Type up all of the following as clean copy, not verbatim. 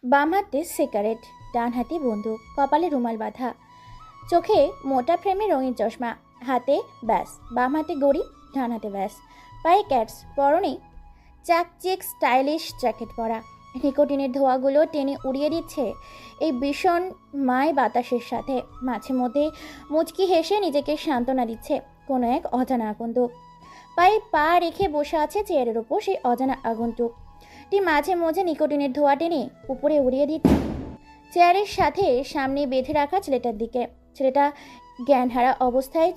বাম হাতে সিগারেট, ডান হাতে বন্দুক, কপালে রুমাল বাঁধা, চোখে মোটা ফ্রেমে রঙিন চশমা, হাতে ব্যাস, বাম হাতে গড়ি, ডান হাতে ব্যাস, পায়ে ক্যাটস, পরনে চাকচিক স্টাইলিশ জ্যাকেট পরা। নিকোটিনের ধোঁয়াগুলো টেনে উড়িয়ে দিচ্ছে এই ভীষণ মায় বাতাসের সাথে। মাঝে মধ্যে মুচকি হেসে নিজেকে সান্ত্বনা দিচ্ছে কোনো এক অজানা আগন্তুক। পায়ে পা রেখে বসে আছে চেয়ারের ওপর সেই অজানা আগন্তুকটি মাঝে মধ্যে নিকোটিনের ধোঁয়া টেনে উপরে উড়িয়ে দিচ্ছে চেয়ারের সাথে সামনে বেঁধে রাখা ছেলেটার দিকে। ছেলেটা জ্ঞানহারা অবস্থায়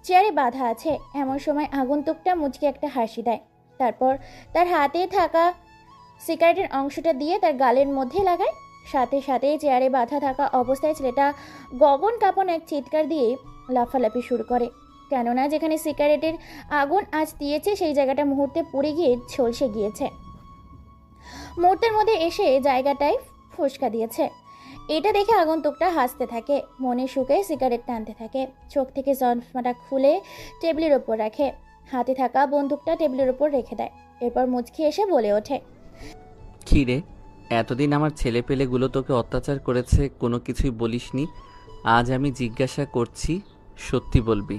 চেয়ারে বাঁধা আছে। এমন সময় আগন্তুকটা মুচকি একটা হাসি দেয়, তারপর তার হাতে থাকা সিগারেটের অংশটা দিয়ে তার গালের মধ্যে লাগায়। সাথে সাথে চেয়ারে বাঁধা থাকা অবস্থায় ছেলেটা গগন কাঁপন এক চিৎকার দিয়ে লাফালাফি শুরু করে, কেননা যেখানে সিগারেটের আগুন আজ দিয়েছে সেই জায়গাটা মুহূর্তে পুড়ে গিয়ে ঝলসে গিয়েছে। মুহূর্তের মধ্যে এসে জায়গাটায় ফোসকা দিয়েছে। এটা দেখে আগন্তুকটা হাসতে থাকে, মনে সুখে সিগারেট টানতে থাকে। চোখ থেকে চশমাটা খুলে টেবিলের ওপর রাখে, হাতে থাকা বন্দুকটা টেবিলের ওপর রেখে দেয়। এরপর মুচকি এসে বলে ওঠে, কী রে, এতদিন আমার ছেলেপেলেগুলো তোকে অত্যাচার করেছে, কোনো কিছুই বলিসনি। আজ আমি জিজ্ঞাসা করছি, সত্যি বলবি?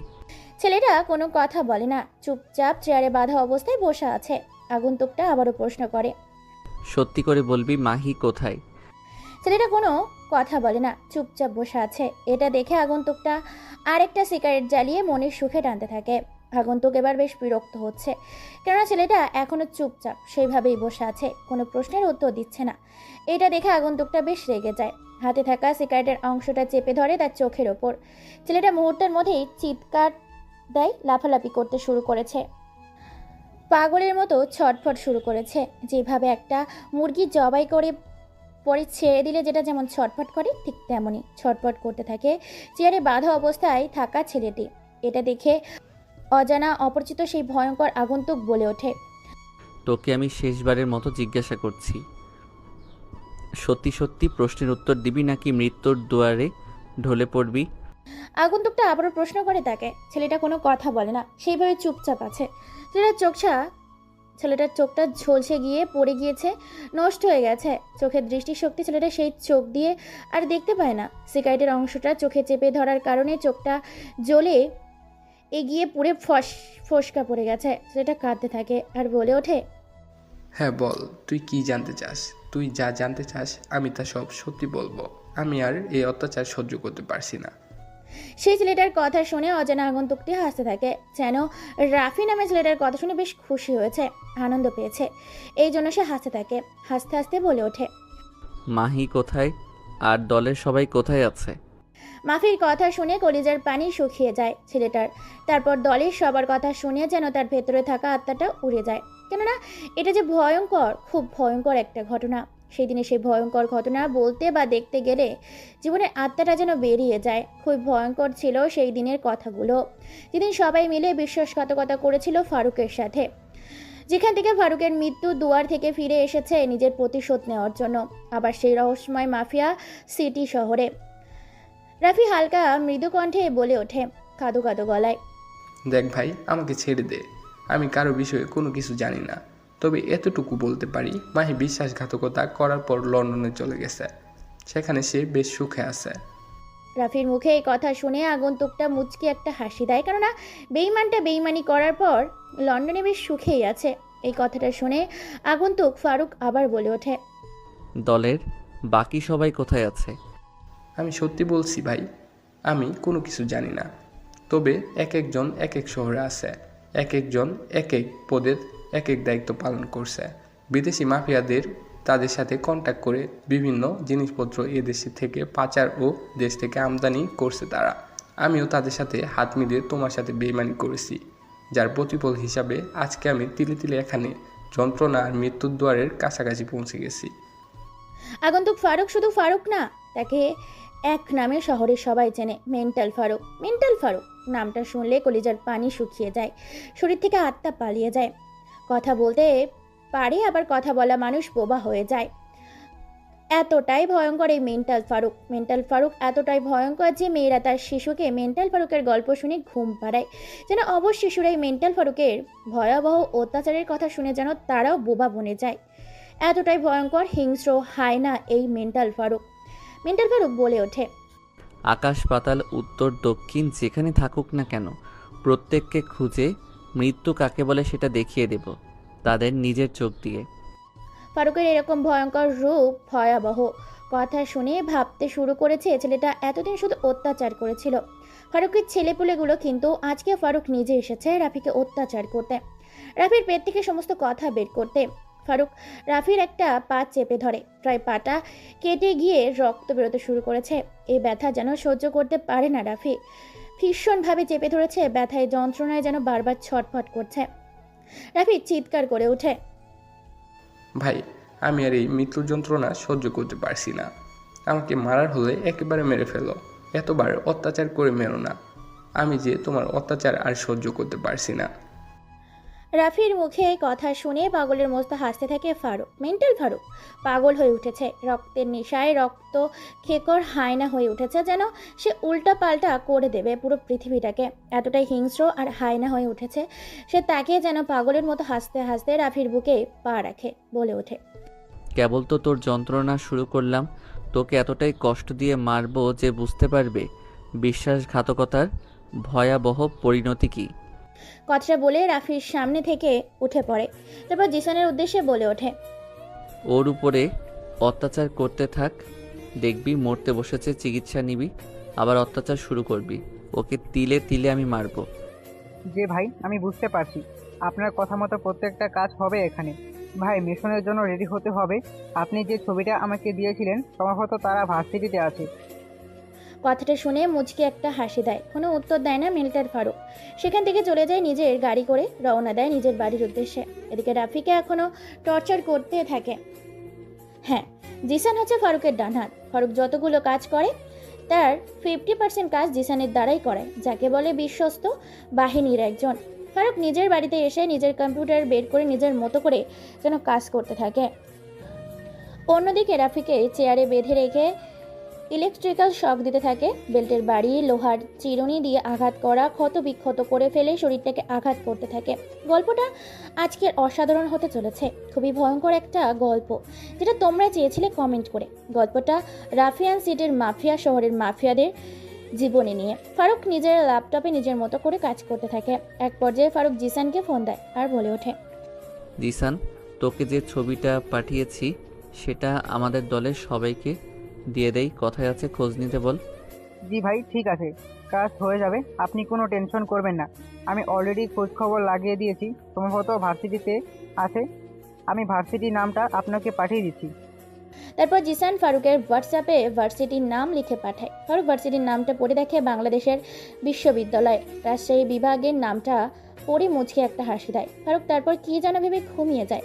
ছেলেটা কোনো কথা বলে না, চুপচাপ চেয়ারে বাঁধা অবস্থায় বসে আছে। আগন্তুকটা আবারও প্রশ্ন করে, সত্যি করে বলবি মাহি কোথায়? ছেলেটা কোনো কথা বলে না, চুপচাপ বসে আছে। এটা দেখে আগন্তুকটা আরেকটা সিগারেট জ্বালিয়ে মনের সুখে টানতে থাকে। আগন্তুক এবার বেশ বিরক্ত হচ্ছে, কেননা ছেলেটা এখনো চুপচাপ সেইভাবেই বসে আছে, কোনো প্রশ্নের উত্তর দিচ্ছে না। এটা দেখে আগন্তুকটা বেশ রেগে যায়, হাতে থাকা সিগারেটের অংশটা চেপে ধরে তার চোখের ওপর। ছেলেটা মুহূর্তের মধ্যেই চিৎকার দেয়, লাফালাফি করতে শুরু করেছে, পাগলের মতো ছটফট শুরু করেছে। যেভাবে একটা মুরগি জবাই করে পরে ছেড়ে দিলে যেটা যেমন ছটফট করে, ঠিক তেমনই ছটফট করতে থাকে চেয়ারে বাঁধা অবস্থায় থাকা ছেলেটি। এটা দেখে অজানা অপরিচিত সেই ভয়ঙ্কর আগন্তুক বলে ওঠে, তোকে আমি শেষবারের মতো জিজ্ঞাসা করছি, সত্যি সত্যি প্রশ্নের উত্তর দিবি নাকি মৃত্যুর দুয়ারে ঢলে পড়বি? আগন্তুকটা আবারও প্রশ্ন করে তাকে। ছেলেটা কোনো কথা বলে না, সেইভাবে চুপচাপ আছে। ছেলেটার চোখটা ঝলসে গিয়ে পড়ে গিয়েছে, নষ্ট হয়ে গেছে চোখের দৃষ্টিশক্তি। ছেলেটা সেই চোখ দিয়ে আর দেখতে পায় না। সিগারেটের অংশটা চোখে চেপে ধরার কারণে চোখটা জ্বলে এগিয়ে পুড়ে ফসকা পড়ে গেছে। ছেলেটা কাঁদতে থাকে আর বলে ওঠে, হ্যাঁ বল, তুই কি জানতে চাস? তুই যা জানতে চাস আমি তা সব সত্যি বলবো। আমি আর এই অত্যাচার সহ্য করতে পারছি না। সেই ছেলেটার কথা শুনে অজানা আগন্তুকটি হাসতে থাকে, যেন রাফি নামে ছেলেটার কথা শুনে বেশ খুশি হয়েছে, আনন্দ পেয়েছে। এই জন্য সে হাসতে থাকে। হাসতে হাসতে বলে ওঠে, মাহি কোথায় আর দলের সবাই কোথায় আছে? মাফির কথা শুনে কলিজার পানি শুকিয়ে যায় ছেলেটার। তারপর দলের সবার কথা শুনে যেন তার ভেতরে থাকা আত্মাটা উড়ে যায়, কেননা এটা যে ভয়ঙ্কর, খুব ভয়ঙ্কর একটা ঘটনা। সেই দিনে সেই ভয়ঙ্কর ঘটনা বলতে বা দেখতে গেলে জীবনের আত্মাটা যেন বেরিয়ে যায়। খুব ভয়ঙ্কর ছিল সেই দিনের কথাগুলো, যেদিন সবাই মিলে বিশ্বাসঘাতকতা করেছিল ফারুকের সাথে, যেখান থেকে ফারুকের মৃত্যু দুয়ার থেকে ফিরে এসেছে নিজের প্রতিশোধ নেওয়ার জন্য, আবার সেই রহস্যময় মাফিয়া সিটি শহরে। রাফি হালকা মৃদু কণ্ঠে বলে ওঠে, কাঁদো কাঁদো গলায়, দেখ ভাই, আমাকে ছেড়ে দে। আমি কারো বিষয়ে কোনো কিছু জানি না, তবে এতটুকু বলতে পারি মাহি বিশ্বাসঘাতকতা করার পর লন্ডনে চলে গেছে। সেখানে সে বেশ সুখে আছে। রাফির মুখে এই কথা শুনে আগন্তুকটা মুচকি একটা হাসি দেয়, কেননা বেইমানটা বেইমানি করার পর লন্ডনে বেশ সুখেই আছে। এই কথাটা শুনে আগন্তুক ফারুক আবার বলে ওঠে, দলের বাকি সবাই কোথায় আছে? আমি সত্যি বলছি ভাই, আমি কোনো কিছু জানি না। তবে এক একজন এক এক শহরে আছে, এক একজন এক এক পদের এক এক দায়িত্ব পালন করছে। বিদেশি মাফিয়াদের তাদের সাথে কন্ট্যাক্ট করে বিভিন্ন জিনিসপত্র এদেশে থেকে পাচার ও দেশ থেকে আমদানি করছে তারা। আমিও তাদের সাথে হাত মিলিয়ে তোমার সাথে বেইমানি করেছি, যার প্রতিফল হিসাবে আজকে আমি তিলে তিলে এখানে যন্ত্রণা আর মৃত্যুর দুয়ারের কাছাকাছি পৌঁছে গেছি। আগন্তুক ফারুক শুধু ফারুক না, তাকে এক নামে শহরের সবাই চেনে, মেন্টাল ফারুক। মেন্টাল ফারুক নামটা শুনলে কলিজার পানি শুকিয়ে যায়, শরীর থেকে আত্মা পালিয়ে যায়। কথা বলতে পারে, আবার কথা বলা মানুষ বোবা হয়ে যায়। এতটাই ভয়ঙ্কর এই মেন্টাল ফারুক। মেন্টাল ফারুক এতটাই ভয়ঙ্কর যে মেয়েরা তার শিশুকে মেন্টাল ফারুকের গল্প শুনে ঘুম পাড়ায়, যেন অবশ শিশুরা এই মেন্টাল ফারুকের ভয়াবহ অত্যাচারের কথা শুনে যেন তারাও বোবা বনে যায়। এতটাই ভয়ঙ্কর হিংস্র হায়না এই মেন্টাল ফারুক। মেন্টাল ফারুক বলে ওঠে, আকাশ পাতাল উত্তর দক্ষিণ যেখানে থাকুক না কেন প্রত্যেককে খুঁজে মৃত্যু কাকে বলে সেটা দেখিয়ে দেব তাদের নিজের চোখ দিয়ে। ফারুকের এরকম ভয়ঙ্কর রূপ ভয়াবহ। কথা শুনে ভাবতে শুরু করেছে ছেলেটা এতদিন শুধু অত্যাচার করেছিল। ফারুকের ছেলেপুলেগুলো কিন্তু আজকে ফারুক নিজে এসেছে রাফিকে অত্যাচার করতে, রাফির পেট থেকে সমস্ত কথা বের করতে। ফারুক রাফির একটা পা চেপে ধরে, প্রায় পাটা কেটে গিয়ে রক্ত বেরোতে শুরু করেছে। এই ব্যথা যেন সহ্য করতে পারে না রাফি, ভীষণভাবে চেপে ধরেছে, ব্যথায় যন্ত্রণায় যেন বারবার ছটফট করছে। রাফি চিৎকার করে ওঠে, ভাই, আমি আর এই মৃত্যুর যন্ত্রণা সহ্য করতে পারছি না। আমাকে মারার হলে একেবারে মেরে ফেলো, এতবার অত্যাচার করে মেরো না। আমি যে তোমার অত্যাচার আর সহ্য করতে পারছি না। রাফির মুখে কথা শুনে পাগলের মতো হাসতে থাকে ফারুক। মেন্টাল ফারুক পাগল হয়ে উঠেছে, রক্তের নেশায় রক্ত খেকর হায়না হয়ে উঠেছে, যেন সে উল্টা পাল্টা করে দেবে পুরো পৃথিবীটাকে। এতটাই হিংস্র আর হায়না হয়ে উঠেছে সে, তাকে যেন পাগলের মতো হাসতে হাসতে রাফির বুকে পা রাখে, বলে ওঠে, কেবল তো তোর যন্ত্রণা শুরু করলাম, তোকে এতটাই কষ্ট দিয়ে মারবো যে বুঝতে পারবে বিশ্বাসঘাতকতার ভয়াবহ পরিণতি কী। কথাটা বলে রাফির সামনে থেকে উঠে পড়ে, তারপর জিসানের উদ্দেশ্যে বলে ওঠে, ওর উপরে অত্যাচার করতে থাক, দেখবি মরতে বসেছে, চিকিৎসা নিবি, আবার অত্যাচার শুরু করবি, ওকে তিলে তিলে আমি মারবো। যে ভাই, আমি বুঝতে পারছি আপনার কথা মতো প্রত্যেকটা কাজ হবে এখানে। ভাই, মিশনের জন্য রেডি হতে হবে। আপনি যে ছবিটা আমাকে দিয়েছিলেন সম্ভবত তারা ভার্সিটিতে আছে। কথাটা শুনে মুচকি একটা হাসি দেয়, কোনো উত্তর দেয় না মেন্টাল ফারুক। সেখান থেকে চলে যায়, নিজের গাড়ি করে রওনা দেয় নিজের বাড়ির উদ্দেশ্যে। এদিকে রাফিকে এখনো টর্চার করতে থাকে। হ্যাঁ, জিসান হচ্ছে ফারুকের ডান হাত। ফারুক যতগুলো কাজ করে তার 50% কাজ জিসানের দ্বারাই করে, যাকে বলে বিশ্বস্ত বাহিনীর একজন। ফারুক নিজের বাড়িতে এসে নিজের কম্পিউটার বের করে নিজের মতো করে যেন কাজ করতে থাকে। অন্যদিকে রাফিকে চেয়ারে বেঁধে রেখে ইলেকট্রিক্যাল শক দিতে থাকে। বেল্টের বাড়ি লোহার চিরুনি দিয়ে আঘাত করা, ক্ষত বিক্ষত করে ফেলে শরীরটাকে আঘাত করতে থাকে। গল্পটা আজকের অসাধারণ হতে চলেছে, খুবই ভয়ঙ্কর একটা গল্প, যেটা তোমরা চেয়েছিলে কমেন্ট করে। গল্পটা রাফিয়ান সিটির মাফিয়া শহরের মাফিয়াদের জীবনে নিয়ে। ফারুক নিজের ল্যাপটপে নিজের মতো করে কাজ করতে থাকে। এক পর্যায়ে ফারুক জিসানকে ফোন দেয় আর বলে ওঠে, জিসান, তোকে যে ছবিটা পাঠিয়েছি সেটা আমাদের দলের সবাইকে দিয়ে দেই, কথায় আছে, খোঁজ নিতে বল। জি ভাই, ঠিক আছে, কাজ হয়ে যাবে, আপনি কোনো টেনশন করবেন না। আমি অলরেডি খোঁজ খবর লাগিয়ে দিয়েছি, সম্ভবত ভার্সিটিতে আছে। আমি ভার্সিটির নামটা আপনাকে পাঠিয়ে দিচ্ছি। তারপর জিসান ফারুকের হোয়াটসঅ্যাপে ভার্সিটির নাম লিখে পাঠায়। ফারুক ভার্সিটির নামটা পড়ে দেখে বাংলাদেশের বিশ্ববিদ্যালয়, রাজশাহী বিভাগের নামটা পড়ে মুচকে একটা হাসি দেয়। ফারুক তারপর কি যেন ভেবে ঘুমিয়ে যায়।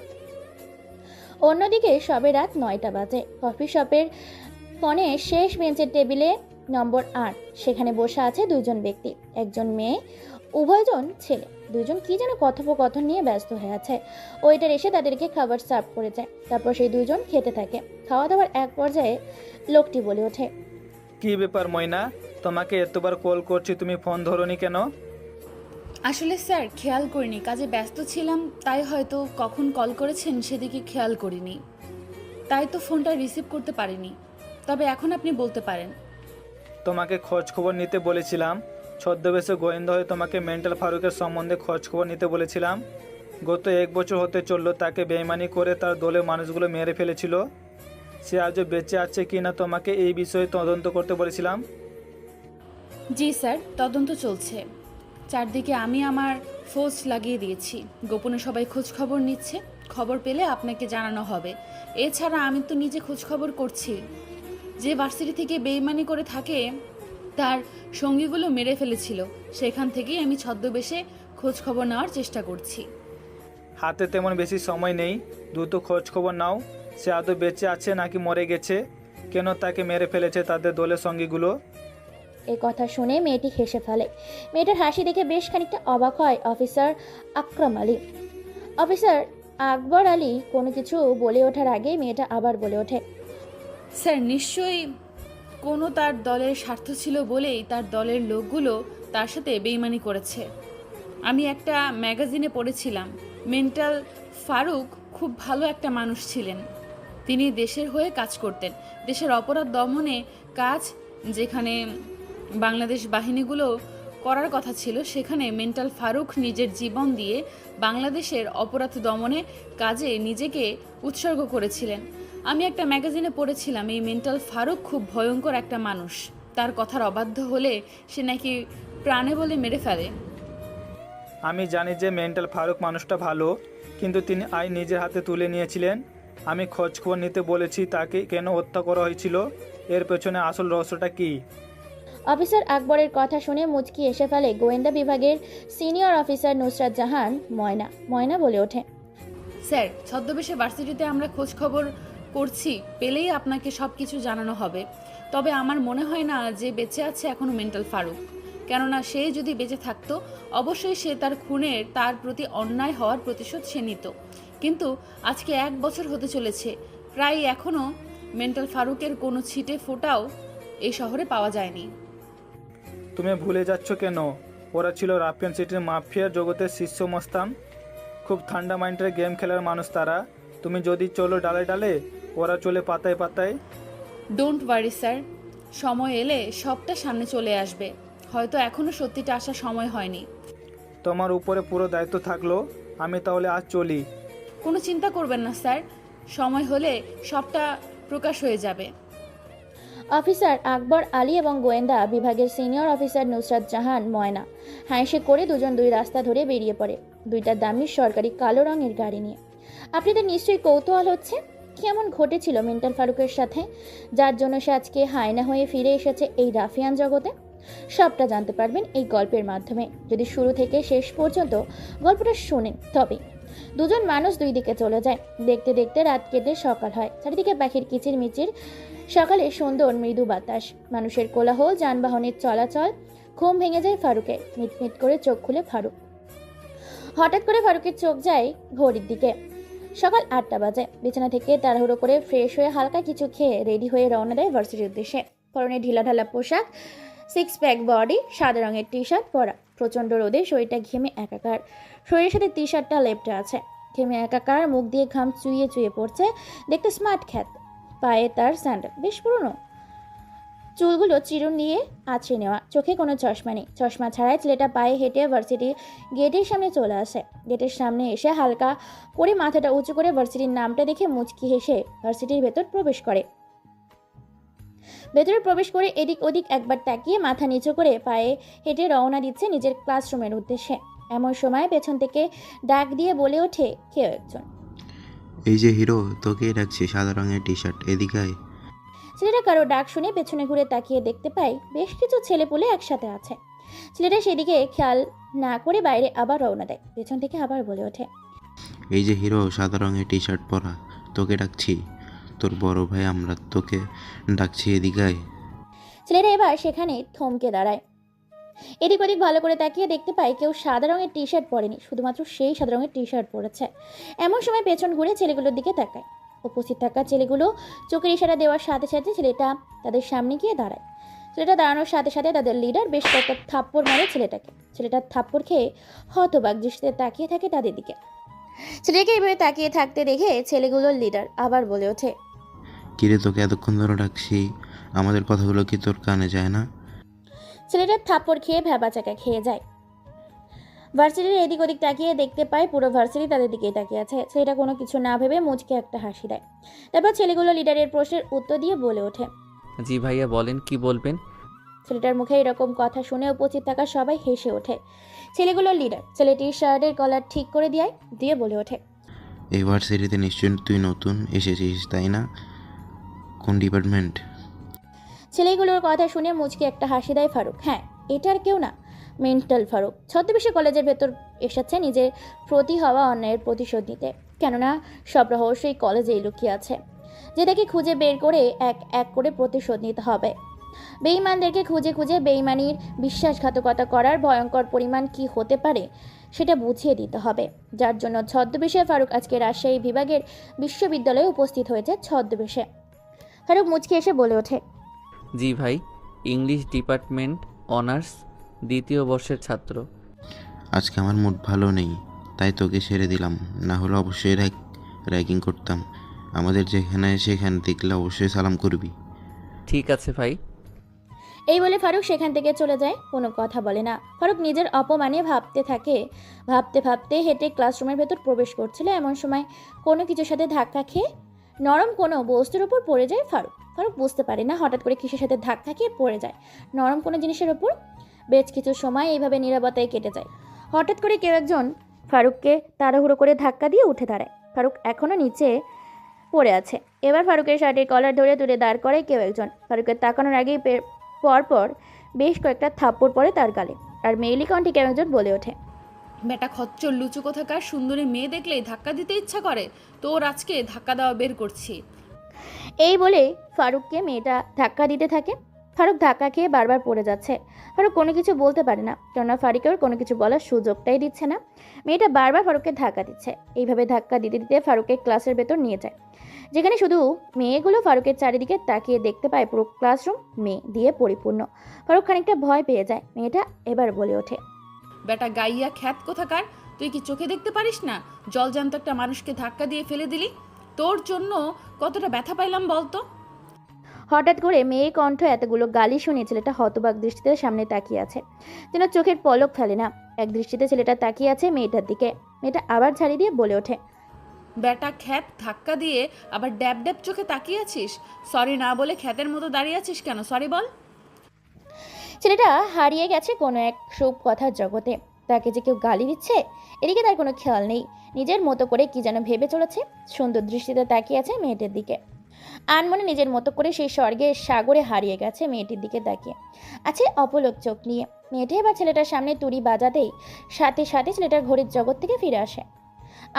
অন্যদিকে সবে রাত 9টা বাজে। কফি শপের ফোনে শেষ বেঞ্চের টেবিলে নম্বর 8, সেখানে বসে আছে দুজন ব্যক্তি, একজন মেয়ে, উভয়জন ছেলে। দুজন কি যেন কথোপকথন নিয়ে ব্যস্ত হয়ে আছে। ওয়েটার এসে তাদেরকে খাবার সার্ভ করে যায়। তারপর সেই দুজন খেতে থাকে। খাওয়া দাওয়ার এক পর্যায়ে লোকটি বলে ওঠে, কি ব্যাপার ময়না, তোমাকে এতবার কল করছি, তুমি ফোন ধরোনি কেন? আসলে স্যার খেয়াল করিনি, কাজে ব্যস্ত ছিলাম, তাই হয়তো কখন কল করেছেন সেদিকে খেয়াল করিনি, তাই তো ফোনটা রিসিভ করতে পারিনি। তবে এখন আপনি বলতে পারেন। তোমাকে খোঁজ খবর নিতে বলেছিলাম, ছদ্মবেশে গোয়েন্দা হয়ে তোমাকে মেন্টাল ফারুকের সম্বন্ধে খোঁজ খবর নিতে বলেছিলাম। গত 1 বছর হতে চললো তাকে বেইমানি করে তার দলের মানুষগুলো মেরে ফেলেছিল। সে আজও বেঁচে আছে কি না তোমাকে এই বিষয়ে তদন্ত করতে বলেছিলাম। জি স্যার, তদন্ত চলছে। চারদিকে আমি আমার ফোর্স লাগিয়ে দিয়েছি, গোপনে সবাই খোঁজ খবর নিচ্ছে, খবর পেলে আপনাকে জানানো হবে। এছাড়া আমি তো নিজে খোঁজ খবর করছি। যে ভার্সিটি থেকে বেইমানি করে থাকে তার সঙ্গীগুলো মেরে ফেলেছিল, সেখান থেকেই আমি ছদ্মবেশে খোঁজ খবর নেওয়ার চেষ্টা করছি। হাতে তেমন বেশি সময় নেই, দ্রুত খোঁজ খবর নাও। সে আদৌ বেঁচে আছে নাকি মরে গেছে, কেন তাকে মেরে ফেলেছে তাদের দলের সঙ্গীগুলো। এই কথা শুনে মেয়েটি হেসে ফেলে। মেয়েটার হাসি দেখে বেশ খানিকটা অবাক হয় অফিসার আকরাম আলী। অফিসার আকবর আলী কোনো কিছু বলে ওঠার আগে মেয়েটা আবার বলে ওঠে, স্যার নিশ্চয়ই কোনো তার দলের স্বার্থ ছিল বলেই তার দলের লোকগুলো তার সাথে বেইমানি করেছে। আমি একটা ম্যাগাজিনে পড়েছিলাম মেন্টাল ফারুক খুব ভালো একটা মানুষ ছিলেন। তিনি দেশের হয়ে কাজ করতেন, দেশের অপরাধ দমনে কাজ। যেখানে বাংলাদেশ বাহিনীগুলো করার কথা ছিল, সেখানে মেন্টাল ফারুক নিজের জীবন দিয়ে বাংলাদেশের অপরাধ দমনে কাজে নিজেকে উৎসর্গ করেছিলেন। আমি একটা ম্যাগাজিনে পড়েছিলাম এই মেন্টাল ফারুক খুব ভয়ঙ্কর একটা মানুষ। তার কথার অবাধ্য হলে সে নাকি প্রাণে বলে মেরে ফেলে। আমি জানি যে মেন্টাল ফারুক মানুষটা ভালো, কিন্তু তিনি আইন নিজের হাতে তুলে নিয়েছিলেন। আমি খোঁজখবর নিতে বলেছি তাকে কেন হত্যা করা হয়েছিল, এর পেছনে আসল রহস্যটা কী? অফিসার আকবরের কথা শুনে মুচকি এসে ফেলে গোয়েন্দা বিভাগের সিনিয়র অফিসার নুসরাত জাহান ময়না। ময়না বলে ওঠে, স্যার, ছদ্মবেশে ভার্সিটিতে আমরা খোঁজ খবর করছি, পেলেই আপনাকে সব কিছু জানানো হবে। তবে আমার মনে হয় না যে বেঁচে আছে এখনও মেন্টাল ফারুক। কেননা সে যদি বেঁচে থাকতো অবশ্যই সে তার খুনের, তার প্রতি অন্যায় হওয়ার প্রতিশোধ সে নিত। কিন্তু আজকে 1 বছর হতে চলেছে, প্রায় এখনও মেন্টাল ফারুকের কোনো ছিটে ফোঁটাও এই শহরে পাওয়া যায়নি। তুমি ভুলে যাচ্ছ কেন? ওরা ছিল রাফিয়ান সিটির মাফিয়ার জগতের শীর্ষ মস্তান। খুব ঠান্ডা মাইন্ডের গেম খেলার মানুষ তারা। তুমি যদি চলো ডালে ডালে, ওরা চলে পাতায় পাতায়। ডোন্ট ওয়ারি স্যার, সময় এলে সবটা সামনে চলে আসবে। হয়তো এখনও সত্যিটা আসার সময় হয়নি। তোমার উপরে পুরো দায়িত্ব থাকলো। আমি তাহলে আজ চলি। কোনো চিন্তা করবেন না স্যার, সময় হলে সবটা প্রকাশ হয়ে যাবে। অফিসার আকবর আলী এবং গোয়েন্দা বিভাগের সিনিয়র অফিসার নুসরাত জাহান ময়না হাঁসে করে দুজন দুই রাস্তা ধরে বেরিয়ে পড়ে, দুইটা দামি সরকারি কালো রঙের গাড়ি নিয়ে। আপনাদের নিশ্চয়ই কৌতূহল হচ্ছে কেমন ঘটেছিল মেন্টাল ফারুকের সাথে, যার জন্য সে আজকে হায়না হয়ে ফিরে এসেছে এই রাফিয়ান জগতে। সবটা জানতে পারবেন এই গল্পের মাধ্যমে। যদি শুরু থেকে শেষ পর্যন্ত গল্পটা শোনেন তবে। দুজন মানুষ দুই দিকে চলে যায়, দেখতে দেখতে রাত কেটে সকাল হয়। চারিদিকে পাখির কিচির মিচির, সকালে সুন্দর মৃদু বাতাস, মানুষের কোলাহল, যানবাহনের চলাচল। ঘুম ভেঙে যায় ফারুকের। মিটমিট করে চোখ খুলে ফারুক। হঠাৎ করে ফারুকের চোখ যায় ঘড়ির দিকে। সকাল 8টা বাজে। বিছানা থেকে তাড়াহুড়ো করে ফ্রেশ হয়ে হালকা কিছু খেয়ে রেডি হয়ে রওনা দেয় ভার্সিটির উদ্দেশ্যে। পরনে ঢিলাঢালা পোশাক, 6 প্যাক বডি, সাদা রঙের টি শার্ট পরা। প্রচণ্ড রোদে শরীরটা ঘেমে একাকার। শরীরের সাথে টি শার্টটা লেপটে আছে, ঘেমে একাকার। মুখ দিয়ে ঘাম চুইয়ে চুইয়ে পড়ছে। দেখতে স্মার্ট খ্যাত। পায়ে তার স্যান্ডেল, বেশ পুরনো। চুলগুলো চিরুন দিয়ে আছড়ে নেওয়া। চোখে কোনো চশমা নেই। চশমা ছাড়াই ছেলেটা পায়ে হেঁটে ভার্সিটির গেটের সামনে চলে আসে। গেটের সামনে এসে হালকা করে মাথাটা উঁচু করে ভার্সিটির নামটা দেখে মুচকি হেসে ভার্সিটির ভেতর প্রবেশ করে। ভেতরে প্রবেশ করে এদিক ওদিক একবার তাকিয়ে মাথা নিচু করে পায়ে হেঁটে রওনা দিচ্ছে নিজের ক্লাসরুমের উদ্দেশ্যে। এমন সময় পেছন থেকে ডাক দিয়ে বলে ওঠে কেউ একজন, এই যে হিরো, তোকেই ডাকছি, সাদা রঙের টি শার্ট, এদিকে আয়। ছেলেটা কারো ডাক শুনে পেছনে ঘুরে তাকিয়ে দেখতে পায় বেশ কিছু ছেলেপুলে একসাথে আছে। ছেলেটা সেদিকে খেয়াল না করে বাইরে আবার রওনা দেয়। পেছন থেকে আবার বলে ওঠে, এই যে হিরো, সাদা রঙের টি শার্ট পরা, তোকে ডাকছি, তোর বড় ভাই আমরা তোকে ডাকছি, এদিকে আয়। ছেলেটা এবার সেখানে থমকে দাঁড়ায়। এদিক ওদিক ভালো করে তাকিয়ে দেখতে পায় কেউ সাদা রঙের টি শার্ট পরেনি, শুধুমাত্র সেই সাদা রঙের টি শার্ট পরেছে। এমন সময় পেছন ঘুরে ছেলেগুলোর দিকে তাকায়। উপস্থিত থাকা ছেলেগুলো চোখের ইশারা দেওয়ার সাথে সাথে ছেলেটা তাদের সামনে গিয়ে দাঁড়ায়। ছেলেটা দাঁড়ানোর সাথে সাথে তাদের লিডার বেশ কয়েকটা থাপ্পড় মারে ছেলেটাকে। ছেলেটার থাপ্পড় খেয়ে হতবাক দৃষ্টিতে তাকিয়ে থাকে তাদের দিকে। ছেলেকে এভাবে তাকিয়ে থাকতে দেখে ছেলেগুলোর লিডার আবার বলে ওঠে, কিরে, তোকে এতক্ষণ ধরে ডাকছি, আমাদের কথাগুলো কি তোর কানে যায় না? ছেলেটার থাপ্পড় খেয়ে ভ্যাবাচাকা খেয়ে যায়। ভার্সিটির এদিক ওদিক তাকিয়ে দেখতে পায় পুরো ভার্সিটি তাদের দিকেই তাকিয়ে আছে। ছেলেটা কোনো কিছু না ভেবে মুচকে একটা হাসি দেয়। তারপর ছেলেগুলো লিডারের প্রশ্নের উত্তর দিয়ে বলে ওঠে, জি ভাইয়া, বলেন কি বলবেন। ছেলেটার মুখে এরকম কথা শুনে উপস্থিত থাকা সবাই হেসে ওঠে। ছেলেগুলোর লিডার ছেলেটির শার্টের কলার ঠিক করে দিয়ে বলে ওঠে, এই ভার্সিটিতে নিশ্চয়ই তুই নতুন এসেছিস, তাই না? কোন ডিপার্টমেন্ট? ছেলেগুলোর কথা শুনে মুচকে একটা হাসি দেয় ফারুক। হ্যাঁ, এটার কেউ না, মেন্টাল ফারুক। ছদ্মবেশে কলেজের ভেতর এসেছে নিজের প্রতি হওয়া অন্যায়ের প্রতিশোধ নিতে। কেননা সব রহস্যই কলেজেই লুকিয়ে আছে, যেটাকে খুঁজে বের করে এক এক করে প্রতিশোধ নিতে হবে। বেঈমানদেরকে খুঁজে খুঁজে বেঈমানির বিশ্বাসঘাতকতা করার ভয়ঙ্কর পরিমাণ কি হতে পারে সেটা বুঝিয়ে দিতে হবে। যার জন্য ছদ্মবেশে ফারুক আজকে রাজশাহী বিভাগের বিশ্ববিদ্যালয়ে উপস্থিত হয়েছে ছদ্মবেশে। ফারুক মুচকে এসে বলে ওঠে, জি ভাই, ইংলিশ ডিপার্টমেন্ট অনার্স 2য় বর্ষের ছাত্র। আজকে আমার মুড ভালো নেই, তাই তোকে ছেড়ে দিলাম, না হলে অবশ্যই র্যাগিং করতাম। আমাদের যেখানে সেখানে দেখলে অবশ্যই সালাম করবি। ঠিক আছে ভাই। এই বলে ফারুক সেখান থেকে চলে যায়, কোনো কথা বলে না। ফারুক নিজের অপমানে ভাবতে থাকে। ভাবতে ভাবতে হেঁটে ক্লাসরুমের ভেতর প্রবেশ করছিল, এমন সময় কোনো কিছুর সাথে ধাক্কা খেয়ে নরম কোনো বস্তুর উপর পড়ে যায় ফারুক। ফারুক বুঝতে পারে না হঠাৎ করে কিসের সাথে ধাক্কা খেয়ে পড়ে যায় নরম কোনো জিনিসের উপর। বেশ কিছু সময় এইভাবে নীরবতায় কেটে যায়। হঠাৎ করে কেউ একজন ফারুককে তাড়াহুড়ো করে ধাক্কা দিয়ে উঠে দাঁড়ায়। ফারুক এখনও নিচে পড়ে আছে। এবার ফারুকের শার্টের কলার ধরে তুলে দাঁড় করে কেউ একজন। ফারুকের তাকানোর আগেই পরপর বেশ কয়েকটা থাপ্পড় পড়ে তার গালে। আর মেইলি কণ্ঠে কেউ একজন বলে ওঠে, বেটা খচ্চর লুচু কোথাকার, সুন্দরী মেয়ে দেখলেই ধাক্কা দিতে ইচ্ছা করে, তোর আজকে ধাক্কা দেওয়া বের করছি। এই বলে ফারুককে মেয়েটা ধাক্কা দিতে থাকে। ফারুক ধাক্কা খেয়ে বারবার পড়ে যাচ্ছে। ফারুক কোনো কিছু বলতে পারে না, কেননা ফারুকের কোনো কিছু বলার সুযোগটাই দিচ্ছে না। মেয়েটা বারবার ফারুককে ধাক্কা দিচ্ছে। এইভাবে ধাক্কা দিতে দিতে ফারুককে ক্লাসের ভেতর নিয়ে যায়, যেখানে শুধু মেয়েগুলো ফারুকের চারিদিকে তাকিয়ে দেখতে পায় পুরো ক্লাসরুম মেয়ে দিয়ে পরিপূর্ণ। ফারুক খানিকটা ভয় পেয়ে যায়। মেয়েটা এবার বলে ওঠে, বেটা গাইয়া খ্যাত কোথাকার, তুই কি চোখে দেখতে পারিস না জলজান্ত একটা মানুষকে ধাক্কা দিয়ে ফেলে দিলি? তোর জন্য কতটা ব্যথা পাইলাম বলতো। হঠাৎ করে মেয়ে কণ্ঠ এতগুলো গালি শুনে ছেলেটা হতবাক দৃষ্টিতে সামনে তাকিয়ে আছে, যেন চোখের পলক ফেলে না। এক দৃষ্টিতে ছেলেটা তাকিয়ে আছে মেয়েটার দিকে। মেয়েটা আবার ঝাড়ি দিয়ে বলে ওঠে, বেটা খ্যাত ধাক্কা দিয়ে আবার ড্যাব ড্যাব চোখে তাকিয়ে আছিস? সরি না বলে খ্যাতের মতো দাঁড়িয়ে আছিস কেন? সরি বল। ছেলেটা হারিয়ে গেছে কোনো এক সব কথার জগতে। তাকে যে কেউ গালি দিচ্ছে এদিকে তার কোনো খেয়াল নেই। নিজের মতো করে কি যেন ভেবে চলেছে। সুন্দর দৃষ্টিতে তাকিয়ে আছে মেয়েটির দিকে। আনমনে নিজের মতো করে সেই স্বর্গের সাগরে হারিয়ে গেছে মেয়েটির দিকে তাকিয়ে আছে অপলক চোখ নিয়ে। মেয়েটি এবার ছেলেটার সামনে তুড়ি বাজাতেই সাথে সাথে ছেলেটার ঘড়ির জগৎ থেকে ফিরে আসে।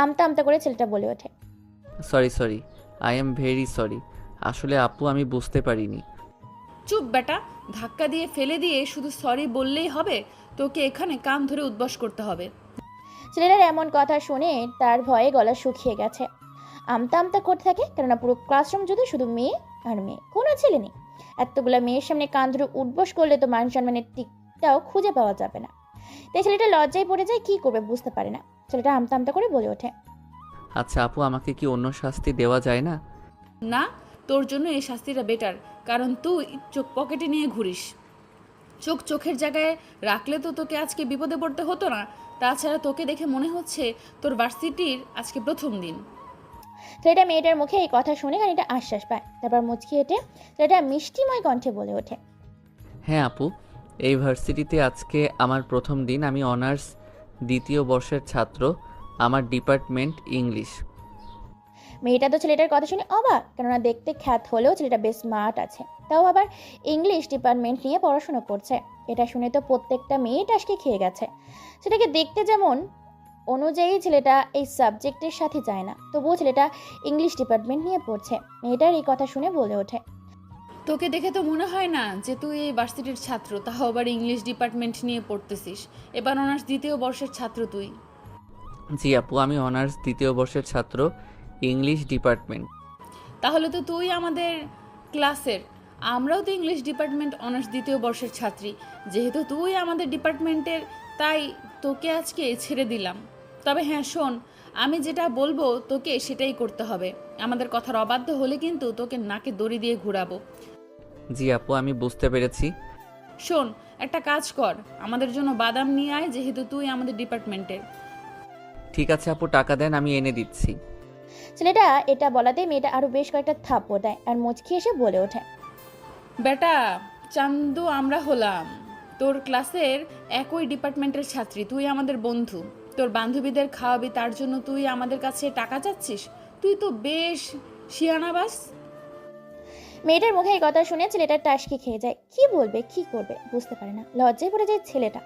আমতা আমতা করে ছেলেটা বলে ওঠে, sorry, I am very sorry. আসলে আপু আমি বুঝতে পারিনি। চুপ বেটা, ধাক্কা দিয়ে ফেলে দিয়ে শুধু সরি বললেই হবে? তোকে এখানে কান ধরে উদ্বাস করতে হবে। ছেলেটার এমন কথা শুনে তার ভয়ে গলা শুকিয়ে গেছে। আমতা আমতা করতে থাকে, কেননা পুরো ক্লাসরুম জুড়ে শুধু মেয়ে আর মেয়ে, কোনো ছেলে নেই। এতগুলা মেয়ের সামনে কান ধরে উঠবস করলে তো মান সম্মানের টিকটাও খুঁজে পাওয়া যাবে না। তাই ছেলেটা লজ্জায় পড়ে যায়, কি করবে বুঝতে পারে না। ছেলেটা আমতা আমতা করে বলে ওঠে, আচ্ছা আপু, আমাকে কি অন্য শাস্তি দেওয়া যায় না? না, তোর জন্য এই শাস্তিটা বেটার, কারণ তুই চোখ পকেটে নিয়ে ঘুরিস। চোখের জায়গায় রাখলে তো তোকে আজকে বিপদে পড়তে হতো না। তাছাড়া তোকে দেখে মনে হচ্ছে তোর ভার্সিটির আজকে প্রথম দিন। ছেলেটা মেয়েটার মুখে এই কথা শুনে খানিকটা আশ্বাস পায়। তারপর মুচকি হেঁটে ছেলেটা মিষ্টিময় কণ্ঠে বলে ওঠে, হ্যাঁ আপু, এই ভার্সিটিতে আজকে আমার প্রথম দিন। আমি অনার্স দ্বিতীয় বর্ষের ছাত্র। আমার ডিপার্টমেন্ট ইংলিশ। মেয়েটা তো ছেলেটার কথা শুনে অবাক, কেননা দেখতে খ্যাত হলেও ছেলেটা বেশ স্মার্ট আছে, তাও আবার ইংলিশ ডিপার্টমেন্ট নিয়ে পড়াশোনা করছে। এটা শুনে তো প্রত্যেকটা মেয়ে টাসকে খেয়ে গেছে। সেটাকে দেখতে যেমন অনুযায়ী ছেলেটা এই সাবজেক্টের সাথে যায় না, তবুও ছেলেটা ইংলিশ ডিপার্টমেন্ট নিয়ে পড়ছে। মেয়েটার এই কথা শুনে বলে ওঠে, তোকে দেখে তো মনে হয় না যে তুই এই ভার্সিটির ছাত্র, তাও আবার ইংলিশ ডিপার্টমেন্ট নিয়ে পড়তেছিস। এবার অনার্স দ্বিতীয় বর্ষের ছাত্র তুই। জি আপু, আমি অনার্স দ্বিতীয় বর্ষের ছাত্র, ইংলিশ ডিপার্টমেন্ট। তাহলে তো তুই আমাদের ক্লাসের, আমরাও তো ইংলিশ ডিপার্টমেন্ট অনার্স দ্বিতীয় বর্ষের ছাত্রী। যেহেতু তুই আমাদের ডিপার্টমেন্টের, তাই তোকে আজকে ছেড়ে দিলাম। তবে হ্যাঁ শোন, আমি যেটা বলবো তোকে সেটাই করতে হবে। আমাদের কথার অবাধ্য হলে কিন্তু তোকে নাকে দড়ি দিয়ে ঘুরাবো। জি আপু, আমি বুঝতে পেরেছি। শোন, একটা কাজ কর, আমাদের জন্য বাদাম নিয়ে আয়, যেহেতু তুই আমাদের ডিপার্টমেন্টের। ঠিক আছে আপু, টাকা দেন, আমি এনে দিচ্ছি। ছেলেটা এটা বলাতে মেয়েটা আরো বেশ কয়েকটা থাপ্পড় দেয় আর মুচকি এসে বলে ওঠে, বেটা চান্দু, আমরা হলাম তোর ক্লাসের একই ডিপার্টমেন্টের ছাত্রী। তুই আমাদের বন্ধু, তোর বান্ধবীদের খাওয়াবি, তার জন্য তুই আমাদের কাছে টাকা চাচ্ছিস? তুই তো বেশ শিয়ানাবাস। মেয়েটার মুখে এই কথা শুনে ছেলেটা টাসকি খেয়ে যায়। কি বলবে কি করবে বুঝতে পারে না, লজ্জায় পড়ে যায় ছেলেটা।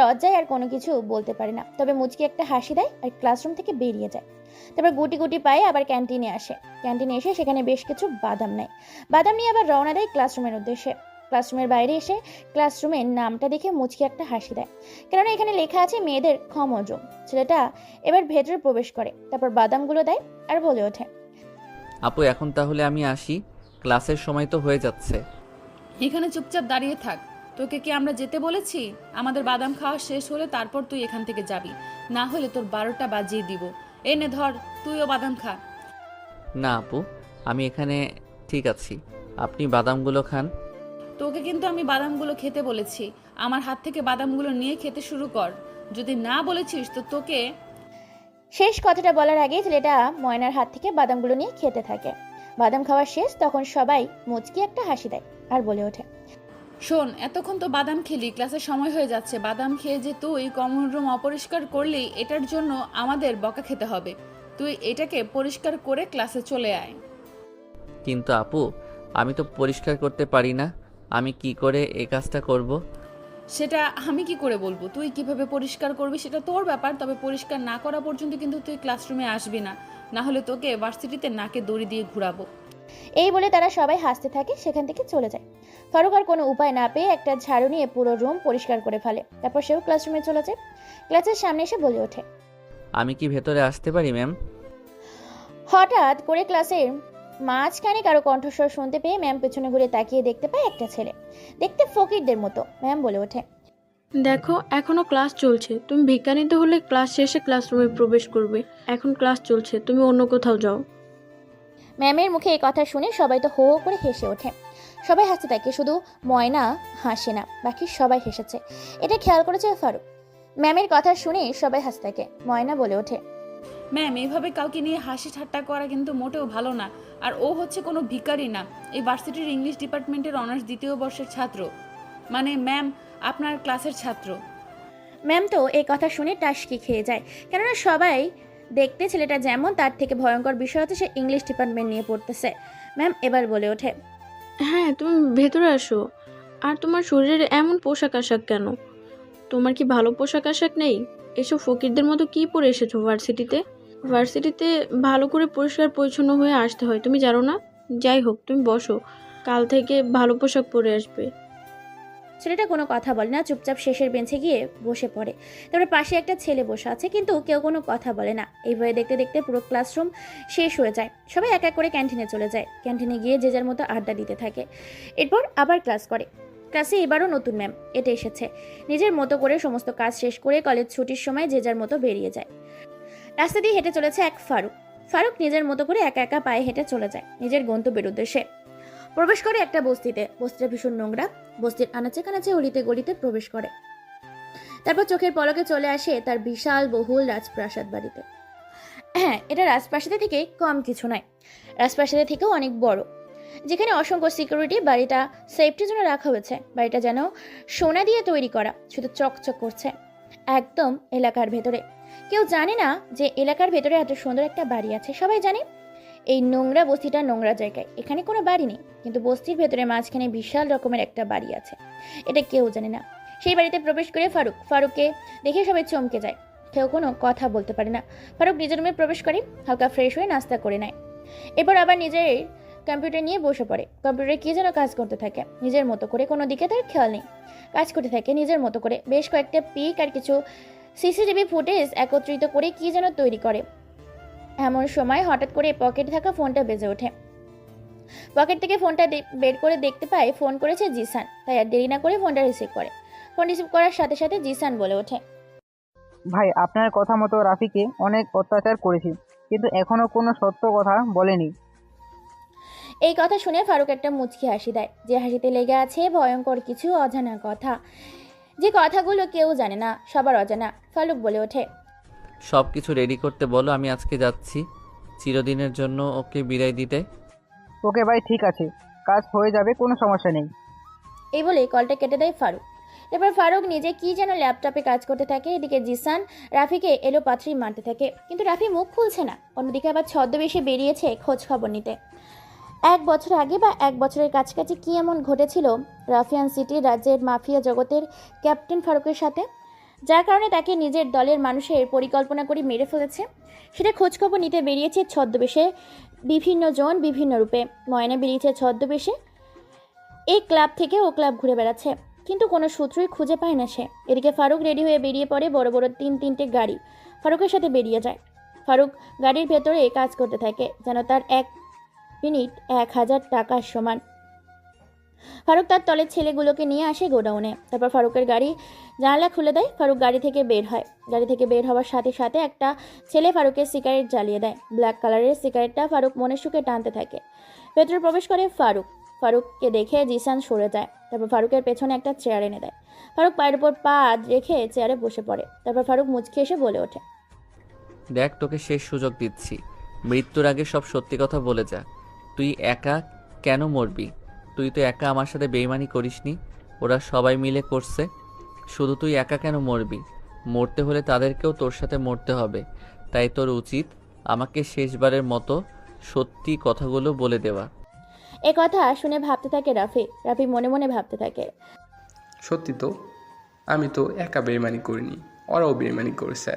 লজ্জায় আর কোনো কিছু বলতে পারে না, তবে মুচকি একটা হাসি দেয় আর ক্লাসরুম থেকে বেরিয়ে যায়। তারপর গুটি গুটি পায়ে আবার ক্যান্টিনে আসে। ক্যান্টিনে এসে সেখানে বেশ কিছু বাদাম নেয়। বাদাম নিয়ে আবার রওনা দেয় ক্লাসরুমের উদ্দেশ্যে। ক্লাসরুমের বাইরে এসে ক্লাসরুমের নামটা দেখে মুচকি একটা হাসি দেয়, কেননা এখানে লেখা আছে মেয়েদের কমন রুম। ছেলেটা এবার ভেতরে প্রবেশ করে, তারপর বাদামগুলো দেয় আর বলে ওঠে, আপু এখন তাহলে আমি আসি, ক্লাসের সময় তো হয়ে যাচ্ছে। এখানে চুপচাপ দাঁড়িয়ে থাক। তোকে কি আমরা যেতে বলেছি? আমাদের বাদাম খাওয়া শেষ হলে তারপর তুই এখান থেকে যাবি, না হলে তোর 12টা বাজিয়ে দিব। এনে ধর, তুইও বাদাম খা। না আপু, আমি এখানে ঠিক আছি, আপনি বাদামগুলো খান। তোকে কিন্তু আমি বাদামগুলো খেতে বলেছি। আমার হাত থেকে বাদামগুলো নিয়ে খেতে শুরু কর। যদি না বলেছিস তো তোকে। শেষ কথাটা বলার আগেই ছেলেটা ময়নার হাত থেকে বাদামগুলো নিয়ে খেতে থাকে। বাদাম খাওয়া শেষ, তখন সবাই মুচকি একটা হাসি দেয় আর বলে ওঠে, শোন, এতক্ষণ তো বাদাম খেলি, ক্লাসের সময় হয়ে যাচ্ছে। বাদাম খেয়ে যে তুই কমন রুম অপরিষ্কার করলি, এটার জন্য আমাদের বকা খেতে হবে। তুই এটাকে পরিষ্কার করে ক্লাসে চলে আয়। কিন্তু আপু, আমি তো পরিষ্কার করতে পারি না, আমি কি করে এই কাজটা করব? সেটা আমি কি করে বলবো? তুই কিভাবে পরিষ্কার করবি সেটা তোর ব্যাপার। তবে পরিষ্কার না করা পর্যন্ত কিন্তু তুই ক্লাসরুমে আসবি না, না হলে তোকে ভার্সিটিতে নাকে দড়ি দিয়ে ঘুরাবো। এই বলে তারা সবাই হাসতে থাকে, সেখান থেকে চলে যায়। ফারুক আর কোনো উপায় না পেয়ে একটা ঝাড়ু নিয়ে পুরো রুম পরিষ্কার করে ফেলে। তারপর সেও ক্লাসরুমে চলে যায়। ক্লাসের সামনে এসে বলে ওঠে, আমি কি ভেতরে আসতে পারি ম্যাম? হঠাৎ করে ক্লাসের মাঝখানে কারো কণ্ঠস্বর শুনতে পেয়ে ম্যাম পেছনে ঘুরে তাকিয়ে দেখতে পায় একটা ছেলে, দেখতে ফকিরদের মতো। ম্যাম বলে ওঠে, দেখো, এখনো ক্লাস চলছে। তুমি ভিক্ষা নিতে হলে ক্লাস শেষে ক্লাসরুমে প্রবেশ করবে। এখন ক্লাস চলছে, তুমি অন্য কোথাও যাও। ম্যামের মুখে এই কথা শুনে সবাই তো হো হো করে হেসে ওঠে। সবাই হাসতে থাকে, শুধু ময়না হাসে না, বাকি সবাই হেসেছে। এটা খেয়াল করেছে ফারুক। ম্যামের কথা শুনে সবাই হাসতে থাকে। ময়না বলে ওঠে, ম্যাম, এইভাবে কাউকে নিয়ে হাসি ঠাট্টা করা কিন্তু মোটেও ভালো না। আর ও হচ্ছে কোনো ভিখারি না, এই ভার্সিটির ইংলিশ ডিপার্টমেন্টের অনার্স দ্বিতীয় বর্ষের ছাত্র। মানে ম্যাম, আপনার ক্লাসের ছাত্র। ম্যাম তো এই কথা শুনে টাসকি খেয়ে যায়, কেননা সবাই দেখতে ছেলেটা যেমন, তার থেকে ভয়ঙ্কর বিষয় হচ্ছে সে ইংলিশ ডিপার্টমেন্ট নিয়ে পড়তেছে। ম্যাম এবার বলে ওঠে, হ্যাঁ, তুমি ভেতরে আসো। আর তোমার শরীরে এমন পোশাক আশাক কেন? তোমার কি ভালো পোশাক আশাক নেই? এসব ফকিরদের মতো কি পরে এসেছো ভার্সিটিতে? ভার্সিটিতে ভালো করে পরিষ্কার পরিচ্ছন্ন হয়ে আসতে হয়, তুমি জানো না? যাই হোক, তুমি বসো, কাল থেকে ভালো পোশাক পরে আসবে। ছেলেটা কোনো কথা বলে না, চুপচাপ শেষের বেঞ্চে গিয়ে বসে পড়ে। তারপরে পাশে একটা ছেলে বসে আছে, কিন্তু কেউ কোনো কথা বলে না। এইভাবে দেখতে দেখতে পুরো ক্লাসরুম শেষ হয়ে যায়। সবাই এক এক করে ক্যান্টিনে চলে যায়। ক্যান্টিনে গিয়ে যে যার মতো আড্ডা দিতে থাকে। এরপর আবার ক্লাস করে। ক্লাসে এবারও নতুন ম্যাম এটা এসেছে। নিজের মতো করে সমস্ত কাজ শেষ করে কলেজ ছুটির সময় যে যার মতো বেরিয়ে যায়। রাস্তা দিয়ে হেঁটে চলেছে এক ফারুক। ফারুক নিজের মতো করে একা একা পায়ে হেঁটে চলে যায় নিজের গন্তব্যের উদ্দেশ্যে। প্রবেশ করে একটা বস্তিতে। বস্তিটা ভীষণ নোংরা। বস্তির আনাচে কানাচে অলিতে গলিতে প্রবেশ করে। তারপর চোখের পলকে চলে আসে তার বিশাল বহুল রাজপ্রাসাদ বাড়িতে। হ্যাঁ, এটা রাজপ্রাসাদের থেকে কম কিছু নয়, রাজপ্রাসাদের থেকেও অনেক বড়, যেখানে অসংখ্য সিকিউরিটি। বাড়িটা সেফটির জন্য রাখা হয়েছে। বাড়িটা যেন সোনা দিয়ে তৈরি করা, শুধু চকচক করছে। একদম এলাকার ভেতরে। কেউ জানে না যে এলাকার ভেতরে এত সুন্দর একটা বাড়ি আছে। সবাই জানে এই নোংরা বস্তিটা নোংরা জায়গায়, এখানে কোনো বাড়ি নেই, কিন্তু বস্তির ভেতরে মাঝখানে বিশাল রকমের একটা বাড়ি আছে, এটা কেউ জানে না। সেই বাড়িতে প্রবেশ করে ফারুককে দেখে সবাই চমকে যায়। কেউ কোনো কথা বলতে পারে না। ফারুক নিজের রুমে প্রবেশ করে হালকা ফ্রেশ হয়ে নাস্তা করে নেয়। এরপর আবার নিজের কম্পিউটার নিয়ে বসে পড়ে। কম্পিউটারে কি যেন কাজ করতে থাকে নিজের মতো করে, কোনো দিকে তার খেয়াল নেই। কাজ করতে থাকে নিজের মতো করে। বেশ কয়েকটা পিক আর কিছু সিসিটিভি ফুটেজ একত্রিত করে কি যেন তৈরি করে। এমন সময় হঠাৎ করে পকেটে থাকা ফোনটা বেজে ওঠে। পকেট থেকে ফোনটা বের করে দেখতে পায় ফোন করেছে জিসান। তাই আর দেরি না করে ফোনটা রিসিভ করে। ফোন রিসিভ করার সাথে সাথে জিসান বলে ওঠে, ভাই, আপনার কথা মতো রাফিকে অনেক অত্যাচার করেছি, কিন্তু এখনো কোনো সত্য কথা বলেনি। এই কথা শুনে ফারুক একটা মুচকি হাসি দেয়, যে হাসিতে লেগে আছে ভয়ঙ্কর কিছু অজানা কথা, যে কথাগুলো কেউ জানে না, সবার অজানা। ফারুক বলে ওঠে, সব কিছু রেডি করতে বলো, আমি আজকে যাচ্ছি চিরদিনের জন্য ওকে বিদায় দিতে। ওকে ভাই, ঠিক আছে, কাজ হয়ে যাবে, কোনো সমস্যা নেই। এই বলে কলটা কেটে দেয় ফারুক। এরপর ফারুক নিজে কি যেন ল্যাপটপে কাজ করতে থাকে। এদিকে জিসান রাফিকে এলো পাথরি মারতে থাকে, কিন্তু রাফি মুখ খুলছে না। অন্যদিকে আবার ছদ্মবেশে বেরিয়েছে খোঁজ খবর নিতে। 1 বছর আগে বা 1 বছরের কাছাকাছি কি এমন ঘটেছিল রাফিয়ান সিটি রাজ্যের মাফিয়া জগতের ক্যাপ্টেন ফারুকের সাথে, যার কারণে তাকে নিজের দলের মানুষের পরিকল্পনা করে মেরে ফেলেছে। সেটা খোঁজখবর নিতে বেরিয়েছে ছদ্মবেশে, বিভিন্ন জন বিভিন্ন রূপে। ময়না বেরিয়েছে ছদ্মবেশে, এই ক্লাব থেকে ও ক্লাব ঘুরে বেড়াচ্ছে, কিন্তু কোনো সূত্রই খুঁজে পায় না সে। এদিকে ফারুক রেডি হয়ে বেরিয়ে পড়ে। বড় বড় 3-3টে গাড়ি ফারুকের সাথে বেরিয়ে যায়। ফারুক গাড়ির ভেতরে কাজ করতে থাকে, যেন তার 1 মিনিট 1000 টাকার সমান। ফারুক তার তলের ছেলেগুলোকে নিয়ে আসে গোডাউনে। তারপর ফারুকের গাড়ি জানালা খুলে দেয়। ফারুক গাড়ি থেকে বের হয়। গাড়ি থেকে বের হওয়ার সাথে সাথে একটা ছেলে ফারুকের সিগারেট জ্বালিয়ে দেয়। ব্ল্যাক কালারের সিগারেটটা ফারুক মনের সুখে টানতে থাকে। ভেতরে প্রবেশ করে ফারুককে দেখে জিসান সরে যায়। তারপর ফারুকের পেছনে একটা চেয়ার এনে দেয়। ফারুক পায়ের উপর পা রেখে চেয়ারে বসে পড়ে। তারপর ফারুক মুচকি এসে বলে ওঠে, দেখ, তোকে শেষ সুযোগ দিচ্ছি। মৃত্যুর আগে সব সত্যি কথা বলে যা। তুই একা কেন মরবি? তুই তো একা আমার সাথে বেইমানি করিসনি, ওরা সবাই মিলে করছে। শুধু তুই একা কেন মরবি? মরতে হলে তাদেরকেও তোর সাথে মরতে হবে। তাই তোর উচিত আমাকে শেষবারের মতো সত্যি কথাগুলো বলে দেওয়া। এ কথা শুনে ভাবতে থাকে রাফি মনে মনে ভাবতে থাকে, সত্যি তো, আমি তো একা বেইমানি করিনি, ওরাও বেইমানি করেছে।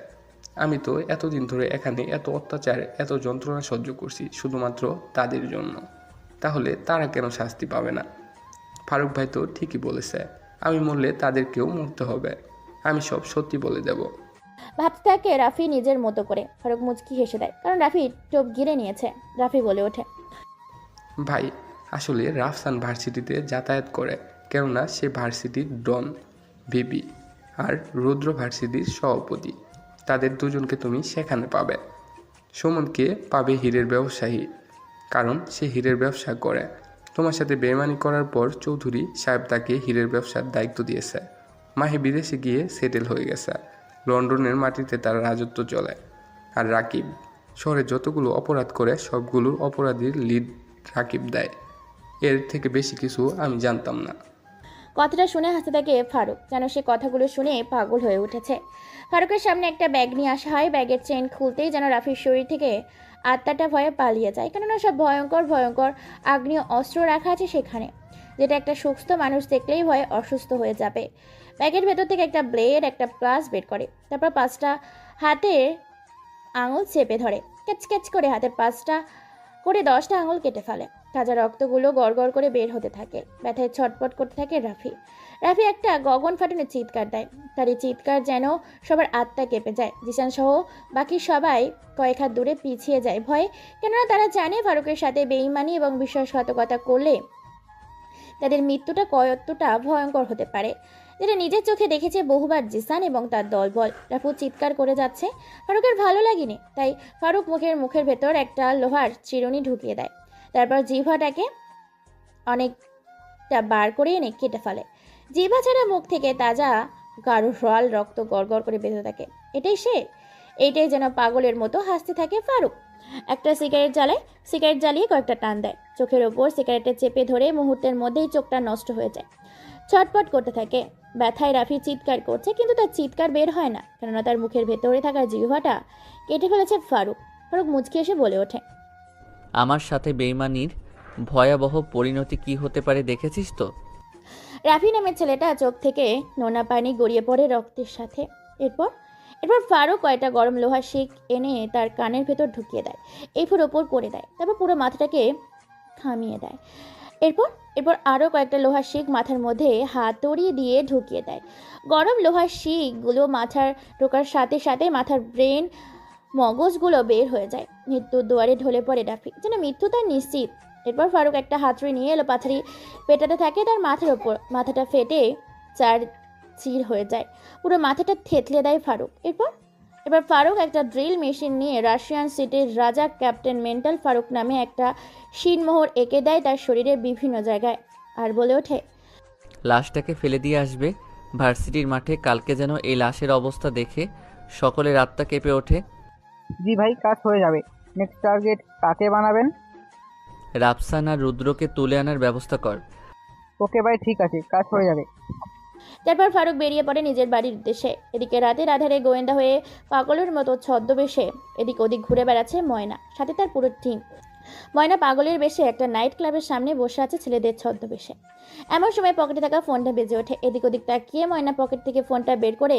আমি তো এতদিন ধরে এখানে এত অত্যাচার, এত যন্ত্রণা সহ্য করছি শুধুমাত্র তাদের জন্য। তাহলে তারা কেন শাস্তি পাবে না? ফারুক ভাই তো ঠিকই বলেছে, আমি মরলে তাদেরকেও মরতে হবে। আমি সব সত্যি বলে দেব। ভাবতে থাকে রাফি নিজের মতো করে। ফারুক মুচকি হেসে দেয়, কারণ রাফি চোখ ঘিরে নিয়েছে। রাফি বলে ওঠে, ভাই, আসলে রাফসান ভার্সিটিতে যাতায়াত করে, কেননা সে ভার্সিটির ডন ভিপি আর রুদ্র ভার্সিটির সভাপতি। তাদের দুজনকে তুমি সেখানে পাবে। সুমনকে পাবে হীরের ব্যবসায়ী, কারণ সে হীরের ব্যবসা করে। তোমার সাথে বেইমানি করার পর চৌধুরী সাহেব তাকে হীরের ব্যবসার দায়িত্ব দিয়েছে। মাহি বিদেশে গিয়ে সেটেল হয়ে গেছে, লন্ডনের মাটিতে তার রাজত্ব চলে। আর রাকিব শহরে যতগুলো অপরাধ করে সবগুলোর অপরাধীর লিড রাকিব দেয়। এর থেকে বেশি কিছু আমি জানতাম না। কথাটা শুনে হাসতে থাকে ফারুক, যেন সে কথাগুলো শুনে পাগল হয়ে উঠেছে। ফারুকের সামনে একটা ব্যাগ নিয়ে আসা হয়। ব্যাগের চেন খুলতেই যেন রাফির শরীর থেকে আত্মাটা ভয়ে পালিয়ে যায়, কেননা সব ভয়ঙ্কর আগ্নেয় অস্ত্র রাখা আছে সেখানে, যেটা একটা সুস্থ মানুষ দেখলেই ভয়ে অসুস্থ হয়ে যাবে। ব্যাগের ভেতর থেকে একটা ব্লেড, একটা প্লাস বের করে। তারপর 5টা হাতের আঙুল চেপে ধরে। ক্যাচ করে হাতের 5টা করে 10টা আঙুল কেটে ফেলে। তাজা রক্তগুলো গড় করে বের হতে থাকে। ব্যথায় ছটপট করতে থাকে রাফি একটা গগন ফাটানো চিৎকার দেয়। তার এই চিৎকার যেন সবার আত্মা কেঁপে যায়। জিসান সহ বাকি সবাই কয়েক হাত দূরে পিছিয়ে যায় ভয়ে, কেননা তারা জানে ফারুকের সাথে বেইমানি এবং বিশ্বাসঘাতকতা করলে তাদের মৃত্যুটা কতটা ভয়ঙ্কর হতে পারে, যেটা নিজের চোখে দেখেছে বহুবার জিসান এবং তার দলবল। রাফু চিৎকার করে যাচ্ছে। ফারুকের ভালো লাগেনি, তাই ফারুক মুখের ভেতর একটা লোহার চিরুনি ঢুকিয়ে দেয়। তারপর জিহ্বাটাকে অনেকটা বার করে এনে কেটে ফেলে। জিহ্বা ছাড়া মুখ থেকে তাজা গাঢ় রক্ত গড় করে বেঁধে থাকে। এইটাই যেন পাগলের মতো হাসতে থাকে ফারুক। একটা সিগারেট জ্বালিয়ে কয়েকটা টান দেয়। চোখের ওপর সিগারেটে চেপে ধরে মুহূর্তের মধ্যেই চোখটা নষ্ট হয়ে যায়। ছটপট করতে থাকে। ব্যথায় রাফি চিৎকার করছে, কিন্তু তার চিৎকার বের হয় না, কেননা তার মুখের ভেতরে থাকা জিহ্বাটা কেটে ফেলেছে ফারুক মুচকি এসে বলে ওঠে, আমার সাথে বেইমানির ভয়াবহ পরিণতি কি হতে পারে দেখেছিস তো? রাফি নামের ছেলেটা চোখ থেকে নোনা পানি গড়িয়ে পড়ে রক্তের সাথে। এরপর ফারুক কয়টা গরম লোহার শিক এনে তার কানের ভেতর ঢুকিয়ে দেয়। এরপর ওপর করে দেয়। তারপর পুরো মাথাটাকে থামিয়ে দেয়। এরপর আরও কয়েকটা লোহার শিক মাথার মধ্যে হাতুড়ি দিয়ে ঢুকিয়ে দেয়। গরম লোহার শিকগুলো মাথার ঢোকার সাথে সাথে মাথার ব্রেন মগজগুলো বের হয়ে যায়। মৃত্যুর দুয়ারে ঢলে পড়ে রাফি, যেন মৃত্যু তার নিশ্চিত। এরপর ফারুক একটা হাতুড়ি নিয়ে এলো পাথারি পেটাতে থাকে তার মাথার ওপর। মাথাটা ফেটে 4 চির হয়ে যায়। পুরো মাথাটা থেতলে দেয় ফারুক। এরপর ফারুক একটা ড্রিল মেশিন নিয়ে রাশিয়ান সিটির রাজা ক্যাপ্টেন মেন্টাল ফারুক নামে একটা শিনমোহর এঁকে দেয় তার শরীরের বিভিন্ন জায়গায়, আর বলে ওঠে, লাশটাকে ফেলে দিয়ে আসবে ভার্সিটির মাঠে। কালকে যেন এই লাশের অবস্থা দেখে সকলের আত্মা কেঁপে ওঠে। জি ভাই, কাজ হয়ে যাবে। নেক্সট টার্গেট কাকে বানাবেন? রাফসান আর রুদ্রকে তুলে আনার ব্যবস্থা কর। ওকে ভাই, ঠিক আছে, কাজ হয়ে যাবে। তারপর ফারুক বেরিয়ে পড়ে নিজের বাড়ির উদ্দেশ্যে। এদিকে রাতের আধারে গোয়েন্দা হয়ে পাগলের মতো ছদ্মবেশে এদিক ওদিক ঘুরে বেড়াচ্ছে ময়না, সাথে তার পুরো টিম। ময়না পাগলের বেশে একটা নাইট ক্লাবের সামনে বসে আছে ছেলেদের ছদ্মবেশে। এমন সময় পকেটে থাকা ফোনটা বেজে ওঠে। এদিক ওদিক তাকিয়ে ময়না পকেট থেকে ফোনটা বের করে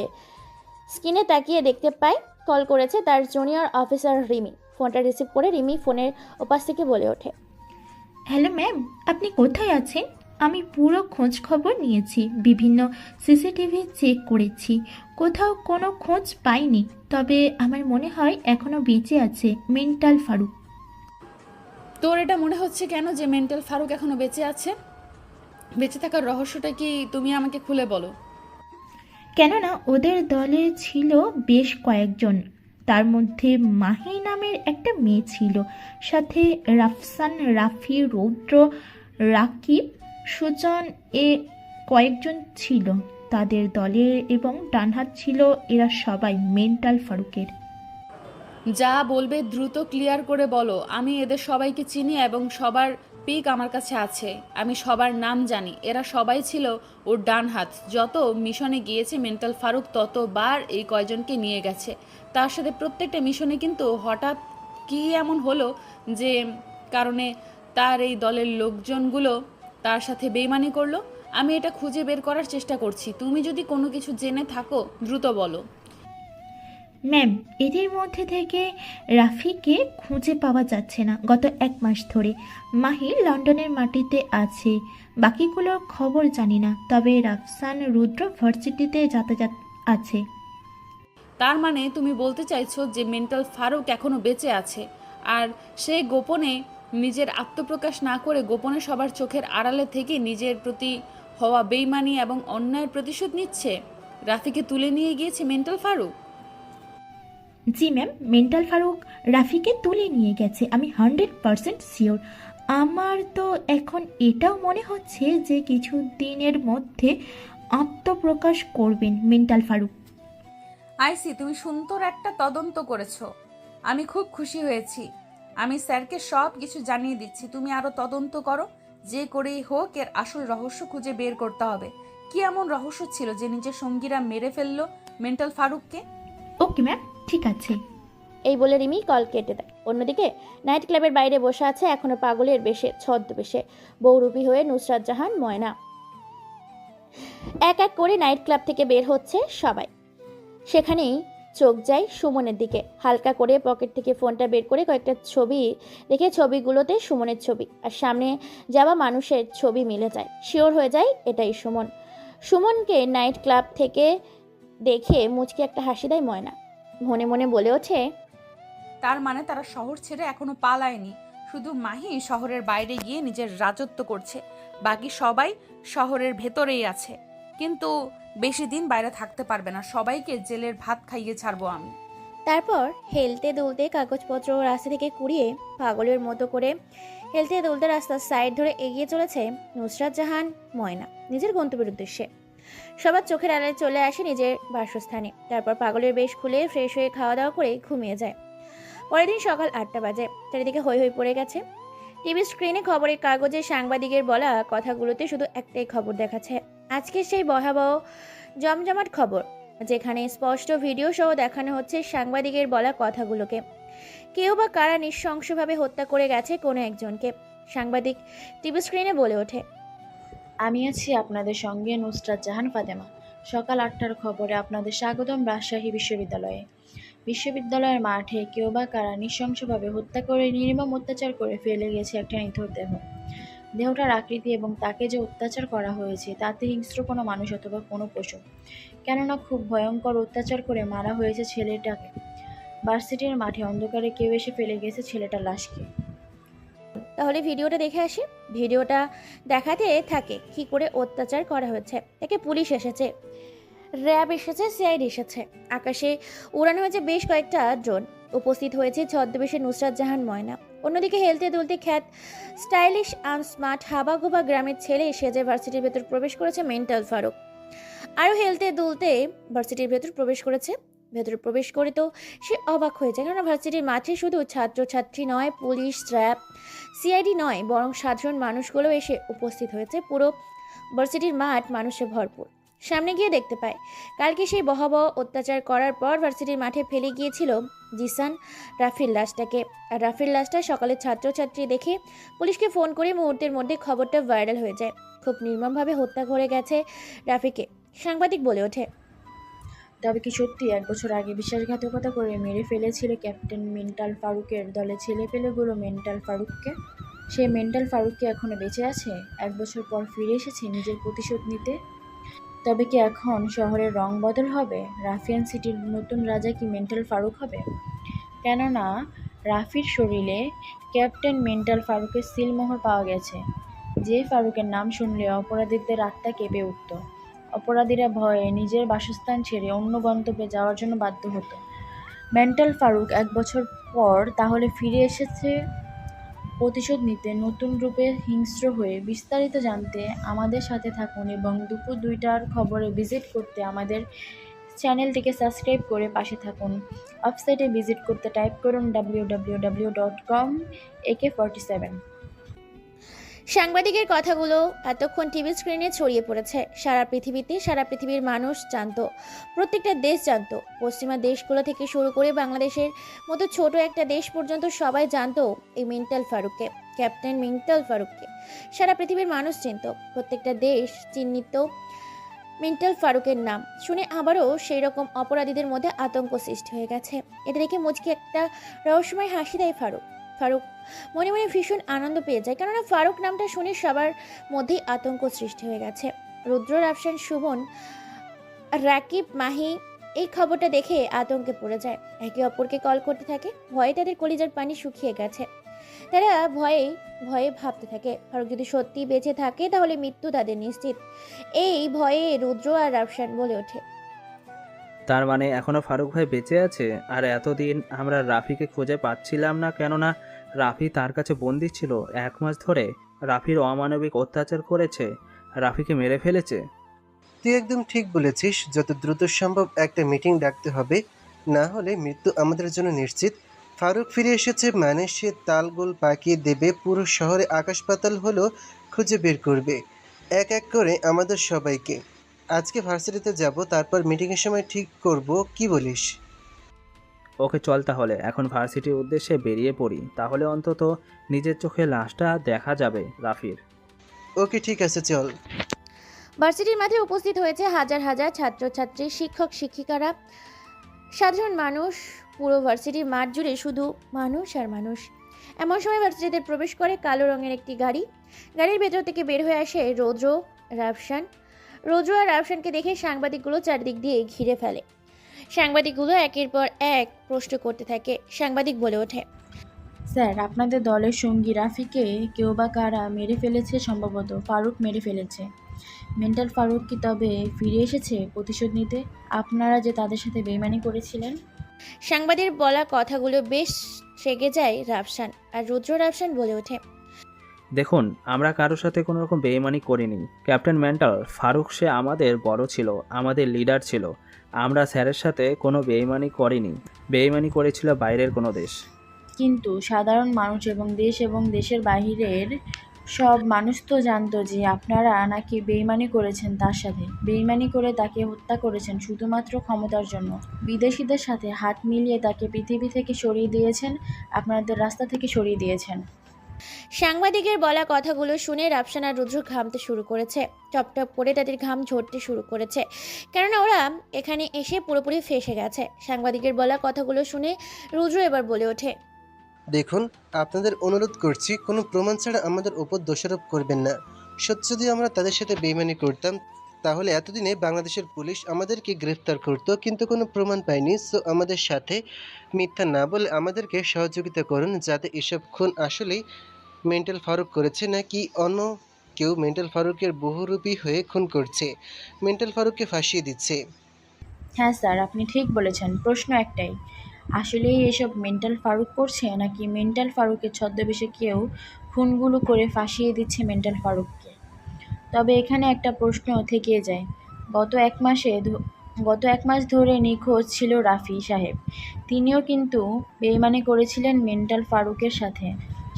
স্ক্রিনে তাকিয়ে দেখতে পায় কল করেছে তার জুনিয়র অফিসার রিমি। ফোনটা রিসিভ করে রিমি ফোনের ওপাশ থেকে বলে ওঠে, হ্যালো ম্যাম, আপনি কোথায় আছেন? আমি পুরো খোঁজ খবর নিয়েছি, বিভিন্ন সিসিটিভি চেক করেছি, কোথাও কোনো খোঁজ পাইনি। তবে আমার মনে হয় এখনও বেঁচে আছে মেন্টাল ফারুক। তোর এটা মনে হচ্ছে কেন যে মেন্টাল ফারুক এখনো বেঁচে আছে? বেঁচে থাকার রহস্যটা কি তুমি আমাকে খুলে বলো। কেননা ওদের দলে ছিল বেশ কয়েকজন, তার মধ্যে মাহি নামের একটা মেয়ে ছিল, সাথে রাফসান, রাফি, রৌদ্র, রাকিব, সুজন এ কয়েকজন ছিল তাদের দলের, এবং ডানহাত ছিল এরা সবাই মেন্টাল ফারুকের। যা বলবে দ্রুত ক্লিয়ার করে বলো। আমি এদের সবাইকে চিনি এবং সবার পিক আমার কাছে আছে। আমি সবার নাম জানি। এরা সবাই ছিল ওর ডান হাত। যত মিশনে গিয়েছে মেন্টাল ফারুক ততবার এই কয়জনকে নিয়ে গেছে তার সাথে। প্রত্যেকটা মিশনে কিন্তু হঠাৎ কি এমন হলো যে কারণে তার এই দলের লোকজনগুলো তার সাথে বেইমানি করলো। আমি এটা খুঁজে বের করার চেষ্টা করছি। তুমি যদি কোনো কিছু জেনে থাকো দ্রুত বলো। ম্যাম, এদের মধ্যে থেকে রাফিকে খুঁজে পাওয়া যাচ্ছে না গত 1 মাস ধরে। মাহি লন্ডনের মাটিতে আছে, বাকিগুলোর খবর জানি না, তবে রাফসান, রুদ্র ভার্সিটিতে যাতায়াত আছে। তার মানে তুমি বলতে চাইছো যে মেন্টাল ফারুক এখনো বেঁচে আছে, আর সে গোপনে নিজের আত্মপ্রকাশ না করে গোপনে সবার চোখের আড়ালে থেকে নিজের প্রতি হওয়া বেইমানি এবং অন্যায়ের প্রতিশোধ নিচ্ছে। রাফিকে তুলে নিয়ে গিয়েছে মেন্টাল ফারুক। জি ম্যাম, মেন্টাল ফারুক রাফিকে তুলে নিয়ে গেছে, আমি 100% শিওর। আমার তো এখন এটাও মনে হচ্ছে যে কিছু দিনের মধ্যে আত্মপ্রকাশ করবেন মেন্টাল ফারুক। আইসি, তুমি সুন্দর একটা তদন্ত করেছো, আমি খুব খুশি হয়েছি। আমি স্যারকে সব কিছু জানিয়ে দিচ্ছি। তুমি আরো তদন্ত করো, যে করেই হোক এর আসল রহস্য খুঁজে বের করতে হবে। কি এমন রহস্য ছিল যে নিজের সঙ্গীরা মেরে ফেললো মেন্টাল ফারুককে? ওকে ম্যাম, ঠিক আছে। এই বলে রিমি কল কেটে দেয়। অন্যদিকে নাইট ক্লাবের বাইরে বসে আছে এখনো পাগলের বেশে, ছদ্মবেশে বহুরূপী হয়ে নুসরাত জাহান ময়না। এক এক করে নাইট ক্লাব থেকে বের হচ্ছে সবাই। সেখানেই চোখ যায় সুমনের দিকে। হালকা করে পকেট থেকে ফোনটা বের করে কয়েকটা ছবি দেখে ছবিগুলোতে সুমনের ছবি আর সামনে যাওয়া মানুষের ছবি মিলে যায়। শিওর হয়ে যায় এটাই সুমন। সুমনকে নাইট ক্লাব থেকে দেখে মুচকি একটা হাসি দেয় ময়না। মনে মনে বলে ওঠে, তার মানে তারা শহর ছেড়ে এখনো পালায়নি। শুধু মাহি শহরের বাইরে গিয়ে নিজের রাজত্ব করছে, বাকি সবাই শহরের ভেতরেই আছে। কিন্তু বেশি দিন বাইরে থাকতে পারবে না, সবাইকে জেলের ভাত খাইয়ে ছাড়বো আমি। তারপর হেলতে দুলতে কাগজপত্র রাস্তা থেকে কুড়িয়ে পাগলের মতো করে হেলতে দুলতে রাস্তার সাইড ধরে এগিয়ে চলেছে নুসরাত জাহান ময়না নিজের গন্তব্যের উদ্দেশ্যে। সবার চোখের আড়ালে চলে আসে নিজের বাসস্থানে। তারপর পাগলের বেশ খুলে ফ্রেশ হয়ে খাওয়া দাওয়া করে ঘুমিয়ে যায়। পরের দিন সকাল 8টা বাজে। চারিদিকে হৈ হৈ পড়ে গেছে। টিভি স্ক্রিনে খবরের কাগজে সাংবাদিকের বলা কথাগুলোতে শুধু একটাই খবর দেখাচ্ছে, আজকে সেই ভয়াবহ জমজমাট খবর, যেখানে স্পষ্ট ভিডিও সহ দেখানো হচ্ছে সাংবাদিকের বলা কথাগুলোকে। কেউ বা কারা নৃশংসভাবে হত্যা করে গেছে কোনো একজনকে। সাংবাদিক টিভি স্ক্রিনে বলে ওঠে, আমি আছি আপনাদের সঙ্গে নুসরাত জাহান ফাতেমা। সকাল 8টার খবরে আপনাদের স্বাগতম রাজশাহী বিশ্ববিদ্যালয়ে। বিশ্ববিদ্যালয়ের মাঠে কেউ বা কারা নৃশংসভাবে হত্যা করে নির্মম অত্যাচার করে ফেলে গেছে একটা নিথর দেহ। দেহটার আকৃতি এবং তাকে যে অত্যাচার করা হয়েছে তাতে হিংস্র কোনো মানুষ অথবা কোনো পশু, কেননা খুব ভয়ঙ্কর অত্যাচার করে মারা হয়েছে ছেলেটাকে। ভার্সিটির মাঠে অন্ধকারে কেউ এসে ফেলে গেছে ছেলেটার লাশকে। তাহলে ভিডিওটা দেখে আসি। ভিডিওটা দেখাতে থাকে কি করে অত্যাচার করা হয়েছে। তাকে পুলিশ এসেছে, র্যাব এসেছে, সিআইডি এসেছে, আকাশে উড়ানো হয়েছে বেশ কয়েকটা ড্রোন। উপস্থিত হয়েছে ছদ্মবেশে নুসরাত জাহান ময়না। অন্যদিকে হেলতে দুলতে খ্যাত স্টাইলিশ আর্ম স্মার্ট হাবাগোবা গ্রামের ছেলে সেজে ভার্সিটির ভেতর প্রবেশ করেছে মেন্টাল ফারুক। আরও হেলতে দুলতে ভার্সিটির ভেতর প্রবেশ করেছে। ভেতরে প্রবেশ করে তো সে অবাক হয়ে যায়, কারণ ভার্সিটির মাঠে শুধু ছাত্রছাত্রী নয়, পুলিশ, র্যাব, সিআইডি নয়, বরং সাধারণ মানুষগুলো এসে উপস্থিত হয়েছে। পুরো ভার্সিটির মাঠ মানুষে ভরপুর। সামনে গিয়ে দেখতে পায় কালকে সেই ভয়াবহ অত্যাচার করার পর ভার্সিটির মাঠে ফেলে গিয়েছিল জিসান রাফির লাশটাকে। আর রাফির লাশটা সকালে ছাত্রছাত্রী দেখে পুলিশকে ফোন করে মুহূর্তের মধ্যে খবরটা ভাইরাল হয়ে যায়। খুব নির্মমভাবে হত্যা করে গেছে রাফিকে। সাংবাদিক বলে ওঠে, তবে কি সত্যি 1 বছর আগে বিশ্বাসঘাতকতা করে মেরে ফেলেছিল ক্যাপ্টেন মেন্টাল ফারুকের দলে ছেলেপেলেগুলো মেন্টাল ফারুককে? সে মেন্টাল ফারুককে এখনো বেঁচে আছে? 1 বছর পর ফিরে এসেছে নিজের প্রতিশোধ নিতে? তবে কি এখন শহরের রং বদল হবে? রাফিয়ান সিটির নতুন রাজা কি মেন্টাল ফারুক হবে? কেননা রাফির শরীরে ক্যাপ্টেন মেন্টাল ফারুকের সিলমোহর পাওয়া গেছে, যে ফারুকের নাম শুনলে অপরাধীদের আত্মা কেঁপে উঠত। অপরাধীরা ভয়ে নিজের বাসস্থান ছেড়ে অন্য গন্তব্যে যাওয়ার জন্য বাধ্য হতো। মেন্টাল ফারুক 1 বছর পর তাহলে ফিরে এসেছে প্রতিশোধ নিতে, নতুন রূপে হিংস্র হয়ে। বিস্তারিত জানতে আমাদের সাথে থাকুন এবং দুপুর 2টার খবরে ভিজিট করতে আমাদের চ্যানেলটিকে সাবস্ক্রাইব করে পাশে থাকুন। ওয়েবসাইটে ভিজিট করতে টাইপ করুন www.com/AK47। সাংবাদিকের কথাগুলো এতক্ষণ টিভি স্ক্রিনে ছড়িয়ে পড়েছে সারা পৃথিবীতে। সারা পৃথিবীর মানুষ জানতো, প্রত্যেকটা দেশ জানতো। পশ্চিমা দেশগুলো থেকে শুরু করে বাংলাদেশের মতো ছোট একটা দেশ পর্যন্ত সবাই জানতো এই মেন্টাল ফারুককে, ক্যাপ্টেন মেন্টাল ফারুককে। সারা পৃথিবীর মানুষ চিনত, প্রত্যেকটা দেশ চিহ্নিত মেন্টাল ফারুকের নাম শুনে আবারও সেই রকম অপরাধীদের মধ্যে আতঙ্ক সৃষ্টি হয়ে গেছে। এটা দেখে মুচকি একটা রহস্যময় হাসি দেয় ফারুক। ফারুক মনে মনে ভীষণ আনন্দ পেয়ে যায়, কেননা ফারুক নামটা শুনে সবার মধ্যেই আতঙ্ক সৃষ্টি হয়ে গেছে। রুদ্র, রাফসান, সুমন, রাকিব, মাহি এই খবরটা দেখে আতঙ্কে পড়ে যায়। একে অপরকে কল করতে থাকে। ভয়ে তাদের কলিজার পানি শুকিয়ে গেছে। তারা ভয়ে ভয়ে ভাবতে থাকে, ফারুক যদি সত্যি বেঁচে থাকে তাহলে মৃত্যু তাদের নিশ্চিত। এই ভয়ে রুদ্র আর রাফসান বলে ওঠে, তার মানে এখনো ফারুক ভাই বেঁচে আছে? আর এতদিন আমরা রাফিকে খুঁজে পাচ্ছিলাম না, কেননা রাফি তার কাছে বন্দি ছিল 1 মাস ধরে। রাফির অমানবিক অত্যাচার করেছে, রাফিকে মেরে ফেলেছে। তুই একদম ঠিক বলেছিস। যত দ্রুত সম্ভব একটা মিটিং ডাকতে হবে, না হলে মৃত্যু আমাদের জন্য নিশ্চিত। ফারুক ফিরে এসেছে মানে সে তালগোল পাকিয়ে দেবে। পুরো শহরে আকাশ পাতাল হলো খুঁজে বের করবে এক এক করে আমাদের সবাইকে। আজকে ভার্সিটিতে যাব, তারপর মিটিংয়ের সময় ঠিক করব, কি বলিস? ওকে, চল তাহলে এখন ভার্সিটির উদ্দেশ্যে বেরিয়ে পড়ি, তাহলে অন্তত নিজের চোখে লাশটা দেখা যাবে রাফির। ওকে, ঠিক আছে, চল। ভার্সিটির মাঠে উপস্থিত হয়েছে হাজার হাজার ছাত্রছাত্রী, শিক্ষক শিক্ষিকারা, সাধারণ মানুষ। পুরো ভার্সিটির মাঠ জুড়ে শুধু মানুষ আর মানুষ। এমন সময় ভার্সিটিতে প্রবেশ করে কালো রঙের একটি গাড়ি। গাড়ির ভেতর থেকে বের হয়ে আসে রৌদ্র, রাফসান। রৌদ্র আর রাফসানকে দেখে সাংবাদিকগুলো চারদিক দিয়ে ঘিরে ফেলে। সাংবাদিকগুলো একের পর এক প্রশ্ন করতে থাকে। সাংবাদিক বলে ওঠে, স্যার, আপনাদের দলের সঙ্গী রাফিকে কেউ বা কারা মেরে ফেলেছে, সম্ভবত ফারুক মেরে ফেলেছে। মেন্টাল ফারুক কি তবে ফিরে এসেছে প্রতিশোধ নিতে? আপনারা যে তাদের সাথে বেইমানি করেছিলেন। সাংবাদিক বলা কথাগুলো বেশ রেগে যায় রাফসান। আর রুদ্র রাফসান বলে ওঠে, দেখুন, আমরা কারোর সাথে কোনো রকম বেইমানি করিনি। ক্যাপ্টেন মেন্টাল ফারুক সে আমাদের বড় ছিল, আমাদের লিডার ছিল। আমরা স্যারের সাথে কোনো বেইমানি করিনি। বেইমানি করেছিল বাইরের কোনো দেশ। কিন্তু সাধারণ মানুষ এবং দেশের বাইরের সব মানুষ তো জানতো যে আপনারা নাকি বেইমানি করেছেন তার সাথে। বেইমানি করে তাকে হত্যা করেছেন শুধুমাত্র ক্ষমতার জন্য। বিদেশিদের সাথে হাত মিলিয়ে তাকে পৃথিবী থেকে সরিয়ে দিয়েছেন, আপনাদের রাস্তা থেকে সরিয়ে দিয়েছেন। সাংবাদিকের বলা কথাগুলো শুনে রাফসান আর রুদ্র ঘামতে শুরু করেছে। টপ টপ করে তাদের ঘাম ঝরতে শুরু করেছে, কেননা ওরা এখানে এসে পুরোপুরি ফেঁসে গেছে। সাংবাদিকের বলা কথাগুলো শুনে রুদ্র এবার বলে ওঠে, দেখুন, আপনাদের অনুরোধ করছি, কোনো প্রমাণ ছাড়া আমাদের ওপর দোষারোপ করবেন না। সত্যি যদি আমরা তাদের সাথে বেইমানি করতাম তাহলে এতদিনে বাংলাদেশের পুলিশ আমাদেরকে গ্রেফতার করতো, কিন্তু কোনো প্রমাণ পায়নি। সো আমাদের সাথে মিথ্যা না বলে আমাদেরকে সহযোগিতা করুন, যাতে এসব খুন আসলেই মেন্টাল ফারুক করেছে নাকি অন্য কেউ মেন্টাল ফারুকের বহুরূপী হয়ে খুন করছে, মেন্টাল ফারুককে ফাঁসিয়ে দিচ্ছে। হ্যাঁ স্যার, আপনি ঠিক বলেছেন। প্রশ্ন একটাই, আসলেই এসব মেন্টাল ফারুক করছে নাকি মেন্টাল ফারুকের ছদ্মবেশে কেউ খুনগুলো করে ফাঁসিয়ে দিচ্ছে মেন্টাল ফারুককে? তবে এখানে একটা প্রশ্ন থেকে যায়। গত এক মাস ধরে নিখোঁজ ছিল রাফি সাহেব। তিনিও কিন্তু বেইমানি করেছিলেন মেন্টাল ফারুকের সাথে।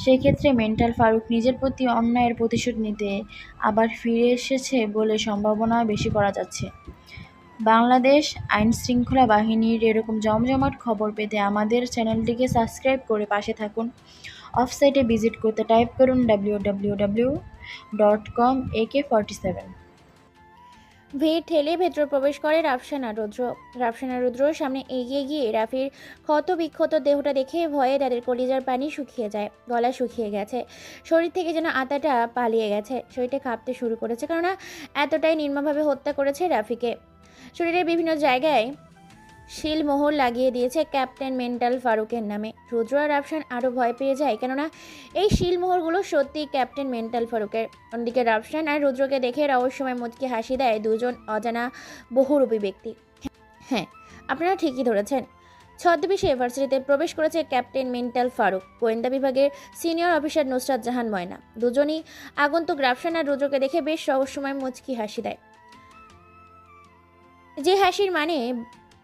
সেই ক্ষেত্রে মেন্টাল ফারুক নিজের প্রতি অন্যায়ের প্রতিশোধ নিতে আবার ফিরে এসেছে বলে সম্ভাবনা বেশি করা যাচ্ছে। বাংলাদেশ আইনশৃঙ্খলা বাহিনীর এরকম জমজমাট খবর পেতে আমাদের চ্যানেলটিকে সাবস্ক্রাইব করে পাশে থাকুন। ওয়েবসাইটে ভিজিট করতে টাইপ করুন www.com/AK47। ভিড় ঠেলে ভেতর প্রবেশ করে রাফসান আর রুদ্র। রাফসান আর রুদ্র সামনে এগিয়ে গিয়ে রাফির ক্ষত বিক্ষত দেহটা দেখে ভয়ে তাদের কলিজার পানি শুকিয়ে যায়, গলা শুকিয়ে গেছে, শরীর থেকে যেন আত্মাটা পালিয়ে গেছে। শরীরটা কাঁপতে শুরু করেছে, কেননা এতটাই নির্মমভাবে হত্যা করেছে রাফিকে। শরীরের বিভিন্ন জায়গায় শিলমোহর লাগিয়ে দিয়েছে ক্যাপ্টেন মেন্টাল ফারুকের নামে। রুদ্র আর রাফসান আরও ভয় পেয়ে যায়, কেননা এই শিলমোহরগুলো সত্যিই ক্যাপ্টেন মেন্টাল ফারুকের। অন্যদিকে রাফসান আর রুদ্রকে দেখে রহস্যময় মুচকি হাসি দেয় দুজন অজানা বহুরূপী ব্যক্তি। হ্যাঁ, আপনারা ঠিকই ধরেছেন, ছদ্মবেশে ভার্সিটিতে প্রবেশ করেছে ক্যাপ্টেন মেন্টাল ফারুক, গোয়েন্দা বিভাগের সিনিয়র অফিসার নুসরাত জাহান ময়না। দুজনই আগন্তুক রাফসান আর রুদ্রকে দেখে বেশ রহস্যময় মুচকি হাসি দেয়, যে হাসির মানে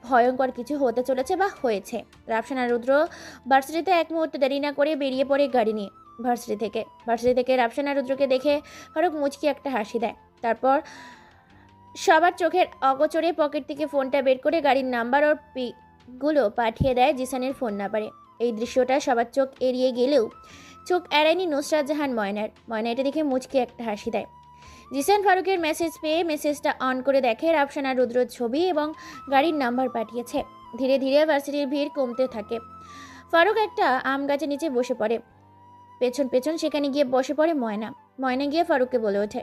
ভয়ঙ্কর কিছু হতে চলেছে বা হয়েছে। রাফসান আর রুদ্র ভার্সিটিতে এক মুহূর্ত দেরি না করে বেরিয়ে পড়ে গাড়ি নিয়ে ভার্সিটি থেকে রাফসান আর রুদ্রকে দেখে ফারুক মুচকি একটা হাসি দেয়। তারপর সবার চোখের অগোচরে পকেট থেকে ফোনটা বের করে গাড়ির নাম্বার ও গুলো পাঠিয়ে দেয় জিসানের ফোন নাম্বারে। এই দৃশ্যটা সবার চোখ এড়িয়ে গেলেও চোখ এড়ায়নি নুসরাত জাহান ময়না এটা দেখে মুচকি একটা হাসি দেয়। জিসান ফারুকের মেসেজ পেয়ে মেসেজটা অন করে দেখে রাফসান আর রুদ্রর ছবি এবং গাড়ির নাম্বার পাঠিয়েছে। ধীরে ধীরে ভার্সিটির ভিড় কমতে থাকে। ফারুক একটা আম গাছের নিচে বসে পড়ে, পেছন সেখানে গিয়ে বসে পড়ে ময়না গিয়ে ফারুককে বলে ওঠে।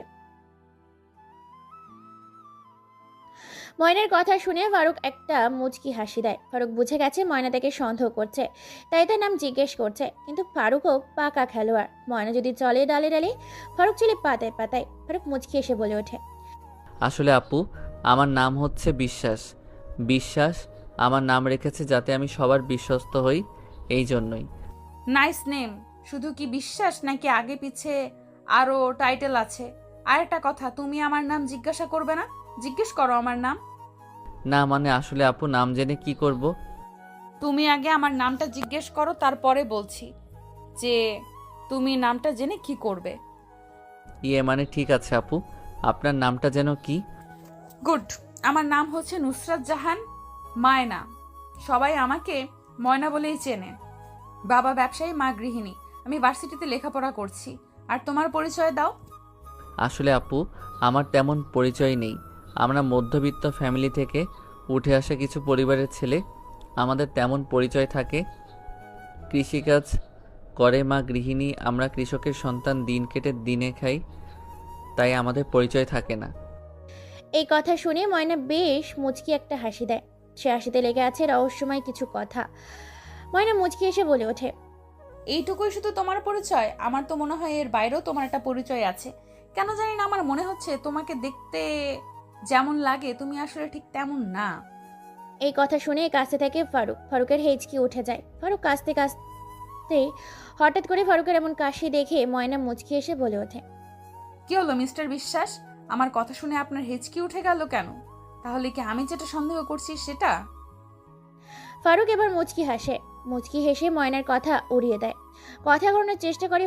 ময়নার কথা শুনে ফারুক একটা মুচকি হাসি দেয়। ফারুক বুঝে গেছে ময়না তাকে সন্দেহ করছে, তাই তার নাম জিজ্ঞেস করছে। কিন্তু ফারুকও পাকা খেলোয়াড়, ময়না যদি চলে ডালে ডালে, ফারুক চলে পাতায় পাতায়। ফারুক মুচকি এসে বলে ওঠে, আসলে আপু, আমার নাম হচ্ছে বিশ্বাস আমার নাম রেখেছে যাতে আমি সবার বিশ্বস্ত হই, এই জন্যই। Nice name. শুধু কি বিশ্বাস নাকি আগে পিছে আরও টাইটেল আছে? আর একটা কথা, তুমি আমার নাম জিজ্ঞাসা করবে না? জিজ্ঞেস করো আমার নাম। না মানে আসলে আপু, নাম জেনে কি করব? তুমি আগে আমার নামটা জিজ্ঞেস করো, তারপরে বলছি যে তুমি নামটা জেনে কি করবে। মানে ঠিক আছে আপু, আপনার নামটা যেন কি? গুড। আমার নাম হচ্ছে নুসরাত জাহান ময়না। সবাই আমাকে ময়না বলেই চেনে। বাবা ব্যবসায়ী, মা গৃহিণী। আমি ভার্সিটিতে লেখাপড়া করছি। আর তোমার পরিচয় দাও। আসলে আপু, আমার তেমন পরিচয় নেই। আমরা মধ্যবিত্ত ফ্যামিলি থেকে উঠে আসা কিছু পরিবারের ছেলে। আমাদের তেমন পরিচয় থাকে, কৃষিকাজ করে মা গৃহিণী, আমরা কৃষকের সন্তান, দিন কেটে দিনে খাই, তাই আমাদের পরিচয় থাকে না। এই কথা শুনে ময়না বেশ মুচকি একটা হাসি দেয়। সে হাসিতে লেগে আছে রহস্যময় কিছু কথা। ময়না মুচকি এসে বলে ওঠে, এইটুকুই শুধু তোমার পরিচয়? আমার তো মনে হয় এর বাইরেও তোমার একটা পরিচয় আছে। কেন জানি না আমার মনে হচ্ছে তোমাকে দেখতে যেমন লাগে তুমি আসলে ঠিক তেমন না। এই কথা শুনে কাছে থেকে ফারুকের হেঁচকি উঠে যায়। ফারুক কাঁচতে হঠাৎ করে ফারুকের এমন কাশি দেখে ময়না মুচকি এসে বলে ওঠে, কি হলো মিস্টার বিশ্বাস? আমার কথা শুনে আপনার হেঁচকি উঠে গেল কেন? তাহলে কি আমি যেটা সন্দেহ করছি সেটা? ফারুক এবার মুচকি হেসে ময়নার কথা উড়িয়ে দেয়। কথা ঘোরানোর চেষ্টা করে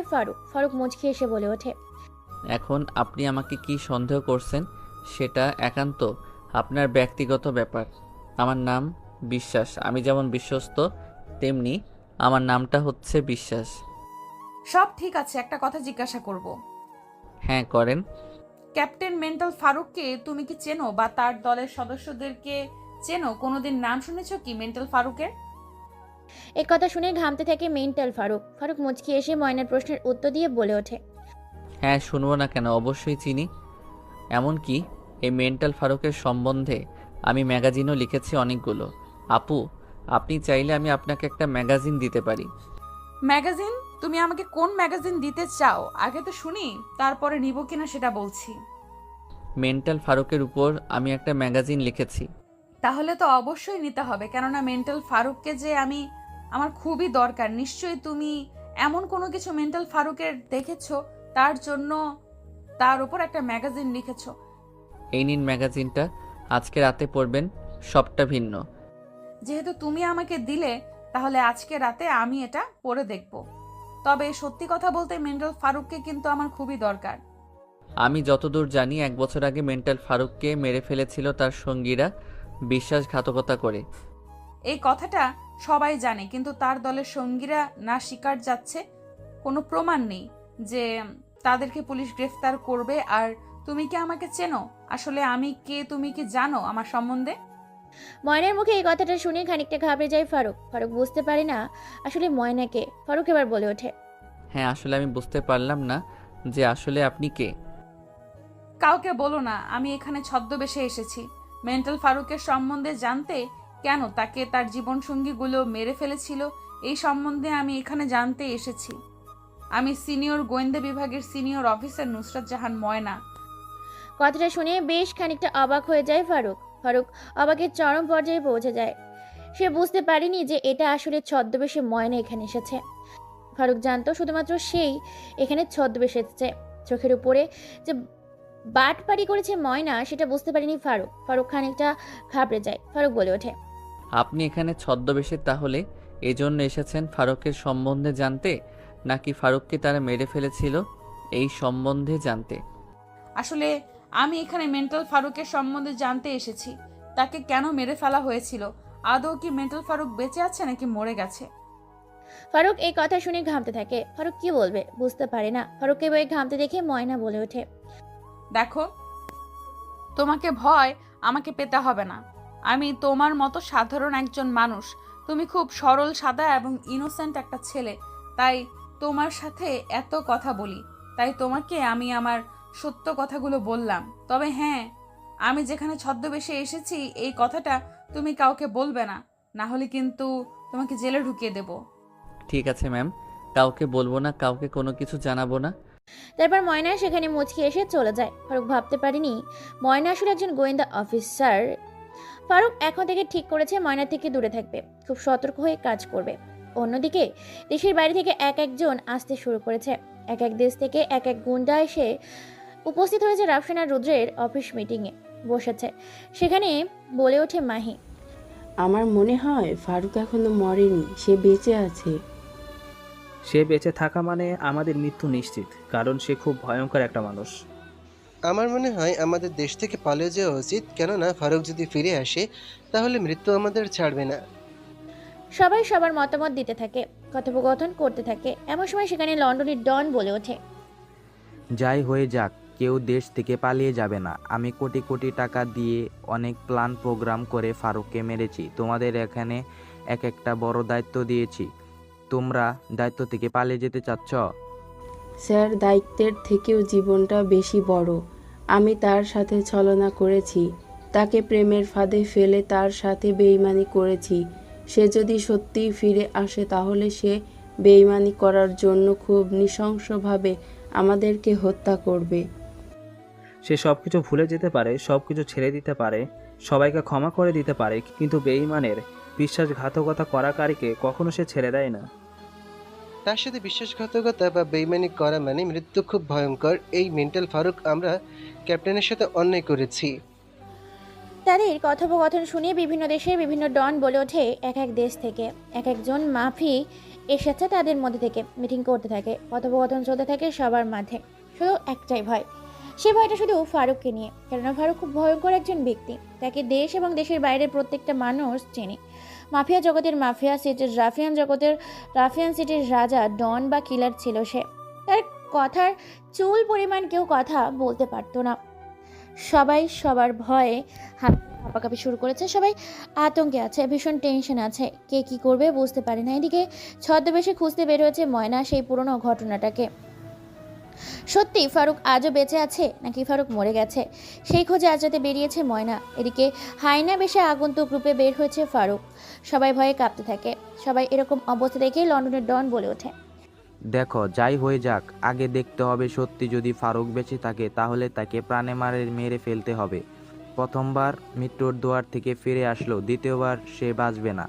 ফারুক মুচকি এসে বলে ওঠে, এখন আপনি আমাকে কি সন্দেহ করছেন সেটা একান্ত আপনার ব্যক্তিগত ব্যাপার। আমার নাম বিশ্বাস, আমি যেমন বিশ্বস্ত তেমনি আমার নামটা হচ্ছে বিশ্বাস। সব ঠিক আছে, একটা কথা জিজ্ঞাসা করব। হ্যাঁ করেন। ক্যাপ্টেন মেন্টাল ফারুককে তুমি কি চেনো বা তার দলের সদস্যদেরকে চেনো? কোনোদিন নাম শুনেছো কি মেন্টাল ফারুকের? এই কথা শুনে ঘামতে থাকে মেন্টাল ফারুক মুচকি এসে ময়নার প্রশ্নের উত্তর দিয়ে বলে ওঠে, হ্যাঁ শুনবো না কেন, অবশ্যই চিনি। এমনকি এই মেন্টাল ফারুকের সম্বন্ধে আমি ম্যাগাজিনও লিখেছি অনেকগুলো। আপু, আপনি চাইলে আমি আপনাকে একটা ম্যাগাজিন দিতে পারি। ম্যাগাজিন? তুমি আমাকে কোন ম্যাগাজিন দিতে চাও আগে তো শুনি, তারপরে নিব কিনা সেটা বলছি। মেন্টাল ফারুকের উপর আমি একটা ম্যাগাজিন লিখেছি। তাহলে তো অবশ্যই নিতে হবে, কেননা মেন্টাল ফারুককে যে আমার খুবই দরকার। নিশ্চয়ই তুমি এমন কোনো কিছু মেন্টাল ফারুকের দেখেছো তার জন্য তার উপর একটা ম্যাগাজিন লিখেছো। এই নিন ম্যাগাজিনটা, আজকে রাতে পড়বেন, সবটা ভিন্ন। যেহেতু তুমি আমাকে দিলে তাহলে আজকে রাতে আমি এটা পড়ে দেখব। তবে সত্যি কথা বলতে মেন্টাল ফারুককে কিন্তু আমার খুবই দরকার। আমি যতদূর জানি 1 বছর আগে মেন্টাল ফারুককে মেরে ফেলেছিল তার সঙ্গীরা বিশ্বাসঘাতকতা করে। এই কথাটা সবাই জানে, কিন্তু তার দলের সঙ্গীরা না স্বীকার যাচ্ছে। কোনো প্রমাণ নেই যে তাদেরকে পুলিশ গ্রেফতার করবে। আর তুমি কি আমাকে চেনো? আসলে আমি কে তুমি কি জানো আমার সম্বন্ধে? ময়নার মুখে এই কথাটা শুনে খানিকটা ঘাবড়ে যায় ফারুক বুঝতে পারে না আসলে ময়নাকে। ফারুক এবার বলে ওঠে, হ্যাঁ আসলে আমি বুঝতে পারলাম না যে আসলে আপনি কে। কাউকে বলো না, আমি এখানে ছদ্মবেশে এসেছি মেন্টাল ফারুকের সম্বন্ধে জানতে। কেন তাকে তার জীবনসঙ্গীগুলো মেরে ফেলেছিল এই সম্বন্ধে আমি এখানে জানতে এসেছি। আমি সিনিয়র গোয়েন্দা বিভাগের সিনিয়র অফিসার নুসরাত জাহান ময়না। কথাটা শুনে বেশ খানিকটা অবাক হয়ে যায় ফারুক। ফারুক অবাকের চরম পর্যায়ে পৌঁছে যায়। সে বুঝতে পারেনি যে এটা আসলে ছদ্মবেশে ময়না এখানে এসেছে। ফারুক জানতো শুধুমাত্র সেই এখানে ছদ্মবেশে এসেছে। চোখের উপরে যে বাটপাড়ি করেছে ময়না সেটা বুঝতে পারেনি ফারুক। ফারুক খানিকটা ঘাবড়ে যায়। ফারুক বলে ওঠে, আপনি এখানে ছদ্মবেশে তাহলে এজন্য এসেছেন ফারুকের সম্বন্ধে জানতে, নাকি ফারুককে তারা মেরে ফেলেছিল এই সম্বন্ধে জানতে? আসলে আমি এখানে মেন্টাল ফারুকের সম্বন্ধে জানতে এসেছি। তাকে কেন মেরে ফেলা হয়েছিল, আদৌ কি মেন্টাল ফারুক বেঁচে আছে নাকি মরে গেছে। ফারুক এই কথা শুনে ঘামতে থাকে। ফারুক কি বলবে বুঝতে পারে না। ফারুককে বই ঘামতে দেখে ময়না বলে ওঠে, দেখো, তোমাকে ভয় আমাকে পেতে হবে না। আমি তোমার মতো সাধারণ একজন মানুষ। তুমি খুব সরল সাদা এবং ইনোসেন্ট একটা ছেলে, তাই তোমার সাথে এত কথা বলি। তাই তোমাকে আমি আমার সত্য কথাগুলো বললাম। তবে হ্যাঁ, আমি যেখানে ছদ্মবেশে এসেছি এই কথাটা তুমি কাউকে বলবে না, না হলে কিন্তু তোমাকে জেলে ঢুকিয়ে দেব। ঠিক আছে ম্যাম, কাউকে বলবো না, কাউকে কোনো কিছু জানাবো না। তারপর ময়না সেখানে মুচকি এসে চলে যায়। ফারুক ভাবতে পারেনি ময়না আসলে একজন গোয়েন্দা অফিসার। ফারুক এখন থেকে ঠিক করেছে ময়না থেকে দূরে থাকবে, খুব সতর্ক হয়ে কাজ করবে। অন্যদিকে দেশের বাইরে থেকে এক একজন আসতে শুরু করেছে। এক এক দেশ থেকে এক এক গুন্ডা এসে উপস্থিত হয়েছে রাফসান আর রুদ্রের অফিস মিটিংয়ে বসেছে। সেখানে বলে ওঠে মাহি, আমার মনে হয় ফারুক এখনো মরেনি, সে বেঁচে আছে। সে বেঁচে থাকা মানে আমাদের মৃত্যু নিশ্চিত, কারণ সে খুব ভয়ঙ্কর একটা মানুষ। আমার মনে হয় আমাদের দেশ থেকে পালিয়ে যাওয়া উচিত, কেননা ফারুক যদি ফিরে আসে তাহলে মৃত্যু আমাদের ছাড়বে না। সবাই সবার মতামত দিতে থাকে, কথোপকথন করতে থাকে। এমন সময় সেখানে লন্ডনের ডন বলে ওঠে, যাই হয়ে যাক, কেউ দেশ থেকে পালিয়ে যাবে না। আমি কোটি কোটি টাকা দিয়ে অনেক প্ল্যান প্রোগ্রাম করে ফারুককে মেরেছি। তোমাদের এখানে এক একটা বড় দায়িত্ব দিয়েছি, তোমরা দায়িত্ব থেকে পালিয়ে যেতে চাচ্ছ? স্যার, দায়িত্বের থেকেও জীবনটা বেশি বড়। আমি তার সাথে ছলনা করেছি, তাকে প্রেমের ফাঁদে ফেলে তার সাথে বেইমানি করেছি। সে যদি সত্যিই ফিরে আসে তাহলে সে বেইমানি করার জন্য খুব নৃশংসভাবে আমাদেরকে হত্যা করবে। সে সব কিছু ভুলে যেতে পারে, সব কিছু ছেড়ে দিতে পারে, সবাইকে ক্ষমা করে দিতে পারে, কিন্তু বেঈমানের বিশ্বাসঘাতকতা করাকারীকে কখনো সে ছেড়ে দেয় না। তার সাথে বিশ্বাসঘাতকতা বা বেইমানি করা মানে মৃত্যু খুব ভয়ঙ্কর। এই মেন্টাল ফারুক, আমরা ক্যাপ্টেনের সাথে অন্যায় করেছি। তাদের কথোপকথন শুনে বিভিন্ন দেশের বিভিন্ন ডন বলে ওঠে। এক এক দেশ থেকে এক একজন মাফি এসেছে, তাদের মধ্যে থেকে মিটিং করতে থাকে। কথোপকথন চলতে থাকে সবার মাঝে। শুধু একটাই ভয়, সে ভয়টা শুধু ফারুককে নিয়ে। কেননা ফারুক খুব ভয়ঙ্কর একজন ব্যক্তি। তাকে দেশ এবং দেশের বাইরের প্রত্যেকটা মানুষ চেনে। মাফিয়া জগতের মাফিয়া, সিটির রাফিয়ান জগতের রাফিয়ান, সিটির রাজা, ডন বা কিলার ছিল সে। তার কথার চুল পরিমাণ কেউ কথা বলতে পারতো না। সবাই সবার ভয়ে হাঁপাকাঁপি শুরু করেছে। সবাই আতঙ্কে আছে, ভীষণ টেনশন আছে। কে কি করবে বুঝতে পারে না। এদিকে ছদ্মবেশে খুঁজতে বের হয়েছে ময়না সেই পুরনো ঘটনাটাকে। সত্যি ফারুক আজও বেঁচে আছে নাকি ফারুক মরে গেছে, সেই খোঁজে আজ রাতে বেরিয়েছে ময়না। এদিকে হায়না বেশে আগন্তুক রূপে বের হয়েছে ফারুক। সবাই ভয়ে কাঁপতে থাকে। সবাই এরকম অবস্থা দেখে লন্ডনের ডন বলে ওঠে, দেখো, যাই হয়ে যাক, আগে দেখতে হবে সত্যি যদি ফারুক বেঁচে থাকে তাহলে তাকে প্রাণে মেরে ফেলতে হবে। প্রথমবার মৃত্যুর দুয়ার থেকে ফিরে আসলো, দ্বিতীয়বার সে বাঁচবে না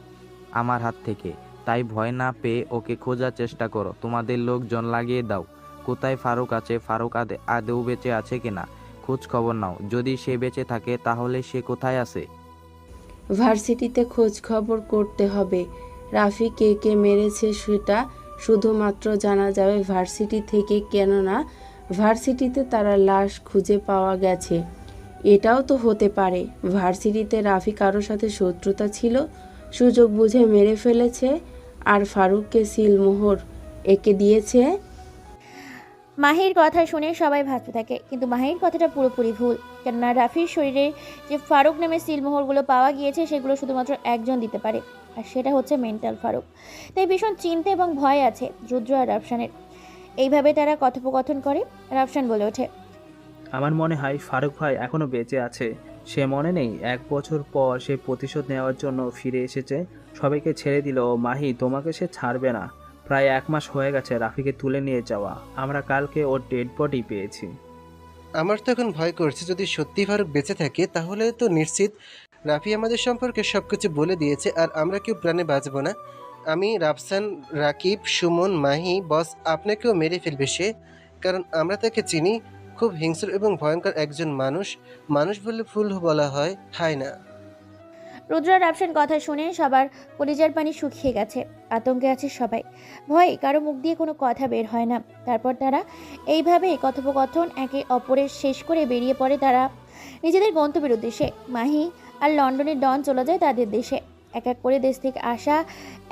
আমার হাত থেকে। তাই ভয় না পেয়ে ওকে খোঁজার চেষ্টা করো। তোমাদের লোকজন লাগিয়ে দাও কোথায় ফারুক আছে, ফারুক আদৌ বেঁচে আছে কিনা খোঁজ খবর নাও। যদি সে বেঁচে থাকে তাহলে সে কোথায় আছে? ভার্সিটিতে খোঁজ খবর করতে হবে। রাফি কে কে মেরেছে সেটা শুধুমাত্র জানা যাবে ভার্সিটি থেকে, কেননা ভার্সিটিতে তারা লাশ খুঁজে পাওয়া গেছে। এটাও তো হতে পারে ভার্সিটিতে রাফি কারোর সাথে শত্রুতা ছিল, সুযোগ বুঝে মেরে ফেলেছে, আর ফারুককে সিলমোহর এঁকে দিয়েছে। মাহির কথা শুনে সবাই ভাবতে থাকে, কিন্তু মাহির কথাটা পুরোপুরি ভুল। কেননা রাফির শরীরে যে ফারুক নামে সিলমোহরগুলো পাওয়া গিয়েছে সেগুলো শুধুমাত্র একজন দিতে পারে, আর সেটা হচ্ছে মেন্টাল ফারুক। তাই ভীষণ চিন্তা এবং ভয় আছে রুদ্র আর রাফসানের। এইভাবে তারা কথোপকথন করে। রাফসান বলে ওঠে, আমার মনে হয় ফারুক ভাই এখনো বেঁচে আছে। সে মনে নেই 1 বছর পর সে প্রতিশোধ নেওয়ার জন্য ফিরে এসেছে, সবাইকে ছেড়ে দিল। মাহি, তোমাকে সে ছাড়বে না। প্রায় 1 মাস হয়ে গেছে রাফিকে তুলে নিয়ে যাওয়া। আমরা কালকে ওর ডেড বডি পেয়েছি। আমার তো এখন ভয় করছে, যদি সত্যি ফারুক বেঁচে থাকে তাহলে তো নিশ্চিত রাফি আমাদের সম্পর্কে সবকিছু বলে দিয়েছে আর আমরা কেউ প্রাণে বাঁচবো না। আমি, রাফসান, রাকিব, সুমন, মাহি, বস আপনাকেও মেরে ফেলবে সে, কারণ আমরা তাকে চিনি। খুব হিংস্র এবং ভয়ঙ্কর একজন মানুষ। মানুষ বললে ভুল বলা হয় না। রুদ্র আর রাফসান কথা শুনে সবার কলিজার পানি শুকিয়ে গেছে। আতঙ্কে আছে সবাই, ভয়ে কারো মুখ দিয়ে কোনো কথা বের হয় না। তারপর তারা এইভাবে কথোপকথন একে অপরের শেষ করে বেরিয়ে পড়ে তারা নিজেদের গন্তব্যের উদ্দেশ্যে। মাহি আর লন্ডনের ডন চলে যায় তাদের দেশে। এক এক করে দেশ থেকে আসা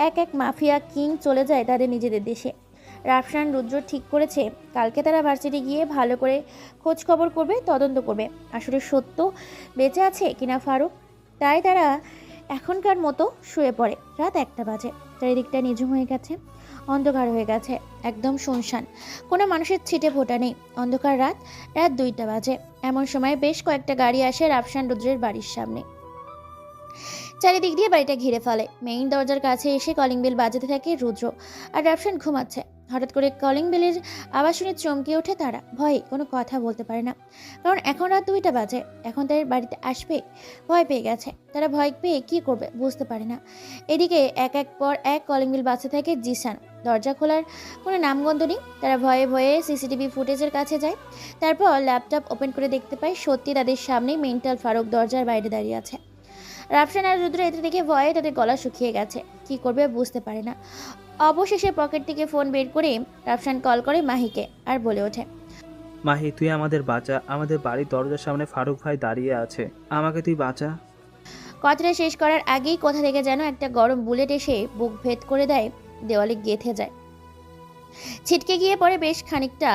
এক এক মাফিয়া কিং চলে যায় তাদের নিজেদের দেশে। রাফসান রুদ্র ঠিক করেছে কালকে তারা ভার্সিটি গিয়ে ভালো করে খোঁজ খবর করবে, তদন্ত করবে আসলে সত্য বেঁচে আছে কিনা ফারুক। তাই তারা এখনকার মতো শুয়ে পড়ে। রাত 1টা বাজে। চারিদিকটা নিঝুম হয়ে গেছে, অন্ধকার হয়ে গেছে, একদম শুনশান, কোনো মানুষের ছিটে ফোটা নেই। অন্ধকার রাত 2টা বাজে। এমন সময় বেশ কয়েকটা গাড়ি আসে রাফসান রুদ্রের বাড়ির সামনে। চারিদিক দিয়ে বাড়িটা ঘিরে ফেলে। মেইন দরজার কাছে এসে কলিং বেল বাজাতে থাকে রুদ্র, আর রাফসান ঘুমাচ্ছে। হঠাৎ করে কলিং বেলের আওয়াজ শুনে চমকে ওঠে তারা। ভয়ে কোনো কথা বলতে পারে না, কারণ এখন রাত 2টা বাজে। এখন তাদের বাড়িতে আসবে, ভয় পেয়ে গেছে। তারা ভয় পেয়ে কী করবে বুঝতে পারে না। এদিকে এক এক পর এক কলিং বেল বাজতে থাকে জিসান। দরজা খোলার কোনো নামগন্ধ নেই। তারা ভয়ে ভয়ে সিসিটিভি ফুটেজের কাছে যায়। তারপর ল্যাপটপ ওপেন করে দেখতে পায় সত্যি তাদের সামনে মেন্টাল ফারুক দরজার বাইরে দাঁড়িয়ে আছে। রাফসান আর রুদ্র এতে দেখে ভয়ে তাদের গলা শুকিয়ে গেছে, কি করবে বুঝতে পারে না। অবশেষে পকেট থেকে ফোন বের করে রাফসান কল করে মাহিকে আর বলে ওঠে, মাহি, তুই আমাদের বাঁচা। আমাদের বাড়ির দরজার সামনে ফারুক ভাই দাঁড়িয়ে আছে, আমাকে তুই বাঁচা। কথাটা শেষ করার আগেই কোথা থেকে যেন একটা গরম বুলেট এসে বুক ভেদ করে দেয়, দেওয়ালে গেঁথে যায়, ছিটকে গিয়ে পড়ে বেশ খানিকটা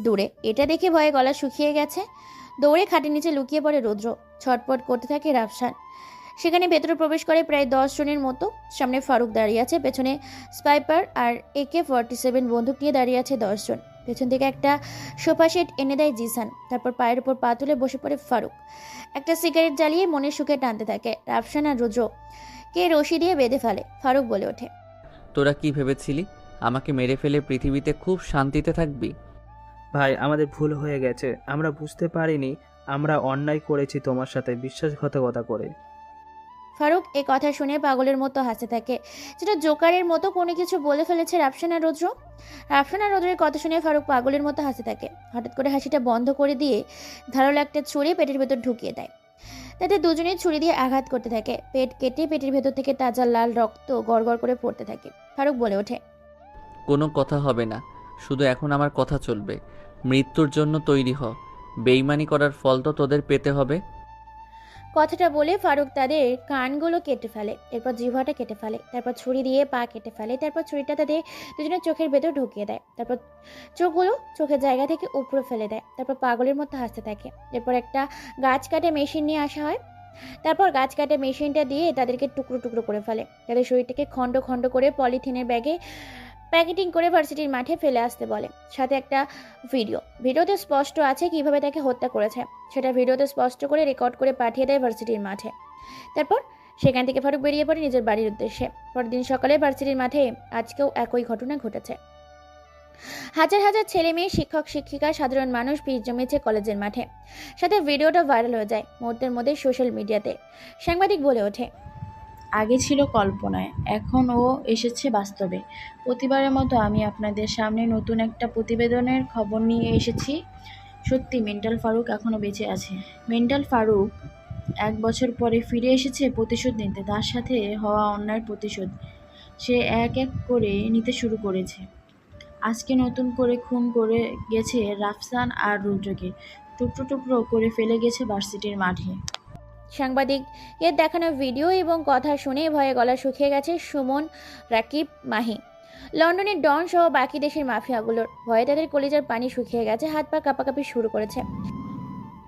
দূরে। এটা দেখে ভয়ে গলা শুকিয়ে গেছে। দৌড়ে খাটের নিচে লুকিয়ে পড়ে রুদ্র। ছটপট করতে থাকে রাফসান। সেখানে ভেতরে প্রবেশ করে প্রায় 10 জনের মতো। সামনে ফারুক দাঁড়িয়ে আছে, পেছনে স্পাইপার আর AK-47 বন্দুক নিয়ে দাঁড়িয়ে আছে 10 জন। পেছন থেকে একটা সোফা সেট এনে দেয় জিসান। তারপর পায়ের উপর পা তুলে বসে পড়ে ফারুক। একটা সিগারেট জ্বালিয়ে মনের সুখে টানতে থাকে। রাফসান আর রুদ্র কে রশি দিয়ে বেঁধে ফেলে। ফারুক বলে ওঠে, তোরা কি ভেবেছিলি আমাকে মেরে ফেলে পৃথিবীতে খুব শান্তিতে থাকবি? ভাই, আমাদের ভুল হয়ে গেছে। আমরা বুঝতে পারিনি আমরা অন্যায় করেছি তোমার সাথে বিশ্বাসঘাতকতা করে। ফারুক এ কথা শুনে পাগলের মতো হাসতে থাকে, যেটা জোকারের মতো কোনো কিছু বলে ফেলেছে রাফসান আর রুদ্র। রাফসান আর রুদ্রের কথা শুনে ফারুক পাগলের মতো হাসতে থাকে। হঠাৎ করে হাসিটা বন্ধ করে দিয়ে ধারালো একটা ছুরি পেটের ভেতর ঢুকিয়ে দেয়। তাতে দুজনেই ছুরি দিয়ে আঘাত করতে থাকে। পেট কেটে পেটের ভেতর থেকে তাজা লাল রক্ত গড়গড় করে পড়তে থাকে। ফারুক বলে ওঠে, কোনো কথা হবে না, শুধু এখন আমার কথা চলবে। মৃত্যুর জন্য তৈরি হ, বেইমানি করার ফল তো তোদের পেতে হবে। কথাটা বলে ফারুক তাদের কানগুলো কেটে ফেলে, এরপর জিহ্বাটা কেটে ফেলে, তারপর ছুরি দিয়ে পা কেটে ফেলে, তারপর ছুরিটা তাদের দুজনের চোখের ভেতর ঢুকিয়ে দেয়, তারপর চোখগুলো চোখের জায়গা থেকে উপরে ফেলে দেয়, তারপর পাগলের মতো হাসতে থাকে। এরপর একটা গাছ কাটে মেশিন নিয়ে আসা হয়। তারপর গাছ কাটে মেশিনটা দিয়ে তাদেরকে টুকরো টুকরো করে ফেলে। তাদের শরীরটাকে খণ্ড খণ্ড করে পলিথিনের ব্যাগে প্যাকেটিং করে ভার্সিটির মাঠে ফেলে আসতে বলে। সাথে একটা ভিডিওতে স্পষ্ট আছে কিভাবে তাকে হত্যা করেছে। সেটা ভিডিওতে স্পষ্ট করে রেকর্ড করে পাঠিয়ে দেয় ভার্সিটির মাঠে। তারপর সেখান থেকে ফারুক বেরিয়ে পড়ে নিজের বাড়ির উদ্দেশ্যে। পরের দিন সকালে ভার্সিটির মাঠে আজকেও একই ঘটনা ঘটেছে। হাজার হাজার ছেলে মেয়ে, শিক্ষক শিক্ষিকা, সাধারণ মানুষ ভিড় জমেছে কলেজের মাঠে। সাথে ভিডিওটা ভাইরাল হয়ে যায় মুহূর্তের মধ্যে সোশ্যাল মিডিয়াতে। সাংবাদিক বলে ওঠে, আগে ছিল কল্পনায়, এখন ও এসেছে বাস্তবে। প্রতিবারের মতো আমি আপনাদের সামনে নতুন একটা প্রতিবেদনের খবর নিয়ে এসেছি। সত্যি মেন্টাল ফারুক এখনও বেঁচে আছে। মেন্টাল ফারুক 1 বছর পরে ফিরে এসেছে প্রতিশোধ নিতে। তার সাথে হওয়া অন্যায়ের প্রতিশোধ সে এক এক করে নিতে শুরু করেছে। আজকে নতুন করে খুন করে গেছে রাফসান আর রুদ্রকে, টুকরো টুকরো করে ফেলে গেছে ভার্সিটির মাঠে। সাংবাদিকের দেখানো ভিডিও এবং কথা শুনে ভয়ে গলা শুকিয়ে গেছে সুমন, রাকিব, মাহি, লন্ডনের ডন সহ বাকি দেশের মাফিয়াগুলোর। ভয়ে তাদের কলিজার পানি শুকিয়ে গেছে, হাত পা কাঁপাকাঁপি শুরু করেছে।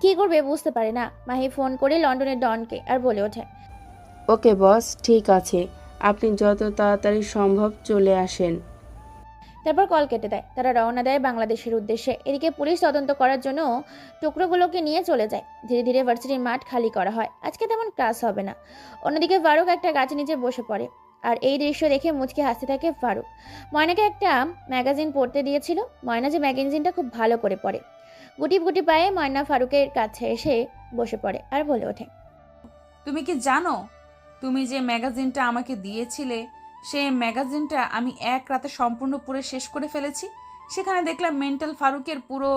কি করবে বুঝতে পারে না। মাহি ফোন করে লন্ডনের ডনকে আর বলে ওঠে, ওকে বস, ঠিক আছে, আপনি যত তাড়াতাড়ি সম্ভব চলে আসেন। তারপর কল কেটে দেয়। তারা রওনা দেয় বাংলাদেশের উদ্দেশ্যে। এদিকে পুলিশ তদন্ত করার জন্য টুকরোগুলোকে নিয়ে চলে যায়। ধীরে ধীরে ভার্সিটির মাঠ খালি করা হয়। আজকে তেমন ক্লাস হবে না। অন্যদিকে ফারুক একটা গাছের নিচে বসে পড়ে, আর এই দৃশ্য দেখে মুচকি হাসতে থাকে ফারুক। ময়নাকে একটা ম্যাগাজিন পড়তে দিয়েছিল। ময়না যে ম্যাগাজিনটা খুব ভালো করে পড়ে। গুটি গুটি পায়ে ময়না ফারুকের কাছে এসে বসে পড়ে আর বলে ওঠে, তুমি কি জানো, তুমি যে ম্যাগাজিনটা আমাকে দিয়েছিলে সেই ম্যাগাজিনটা আমি এক রাতে সম্পূর্ণ পড়ে শেষ করে ফেলেছি। সেখানে দেখলাম মেন্টাল ফারুকের পুরো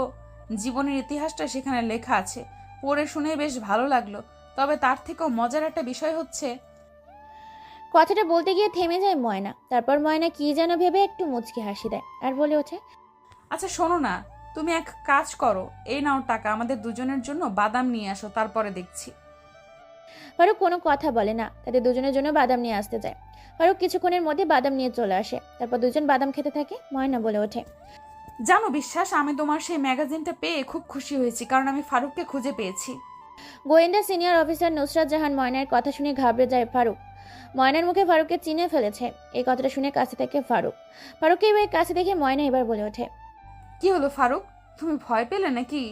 জীবনের ইতিহাসটা সেখানে লেখা আছে। পড়ে শুনে বেশ ভালো লাগলো। তবে তার থেকেও মজার একটা বিষয় হচ্ছে। কথাটা বলতে গিয়ে থেমে যায় ময়না। তারপর ময়না কি যেন ভেবে একটু মুচকি হাসি দেয় আর বলে ওঠে, আচ্ছা শোনো না, তুমি এক কাজ করো, এই নাও টাকা, আমাদের দুজনের জন্য বাদাম নিয়ে আসো, তারপরে দেখছি। ফারুক কোনো কথা বলে না। তাদের দুজনের জন্য বাদাম নিয়ে আসতে যায়। ফারুক কিছুক্ষণের মধ্যে বাদাম নিয়ে চলে আসে। তারপর দুজন বাদাম খেতে থাকে। ময়না বলে ওঠে, জানো বিশ্বাস, আমি তোমার সেই ম্যাগাজিনটা পেয়ে খুব খুশি হয়েছি, কারণ আমি ফারুককে খুঁজে পেয়েছি। গোয়েন্দা সিনিয়র অফিসার নুসরাত জাহান ময়নার কথা শুনে ঘাবড়ে যায় ফারুক। ময়নার মুখে ফারুককে চিনে ফেলেছে। এই কথাটা শুনে কাছে থেকে ফারুককে এবার কাছে দেখে ময়না এবার বলে ওঠে, কি হলো ফারুক, তুমি ভয় পেলে নাকি?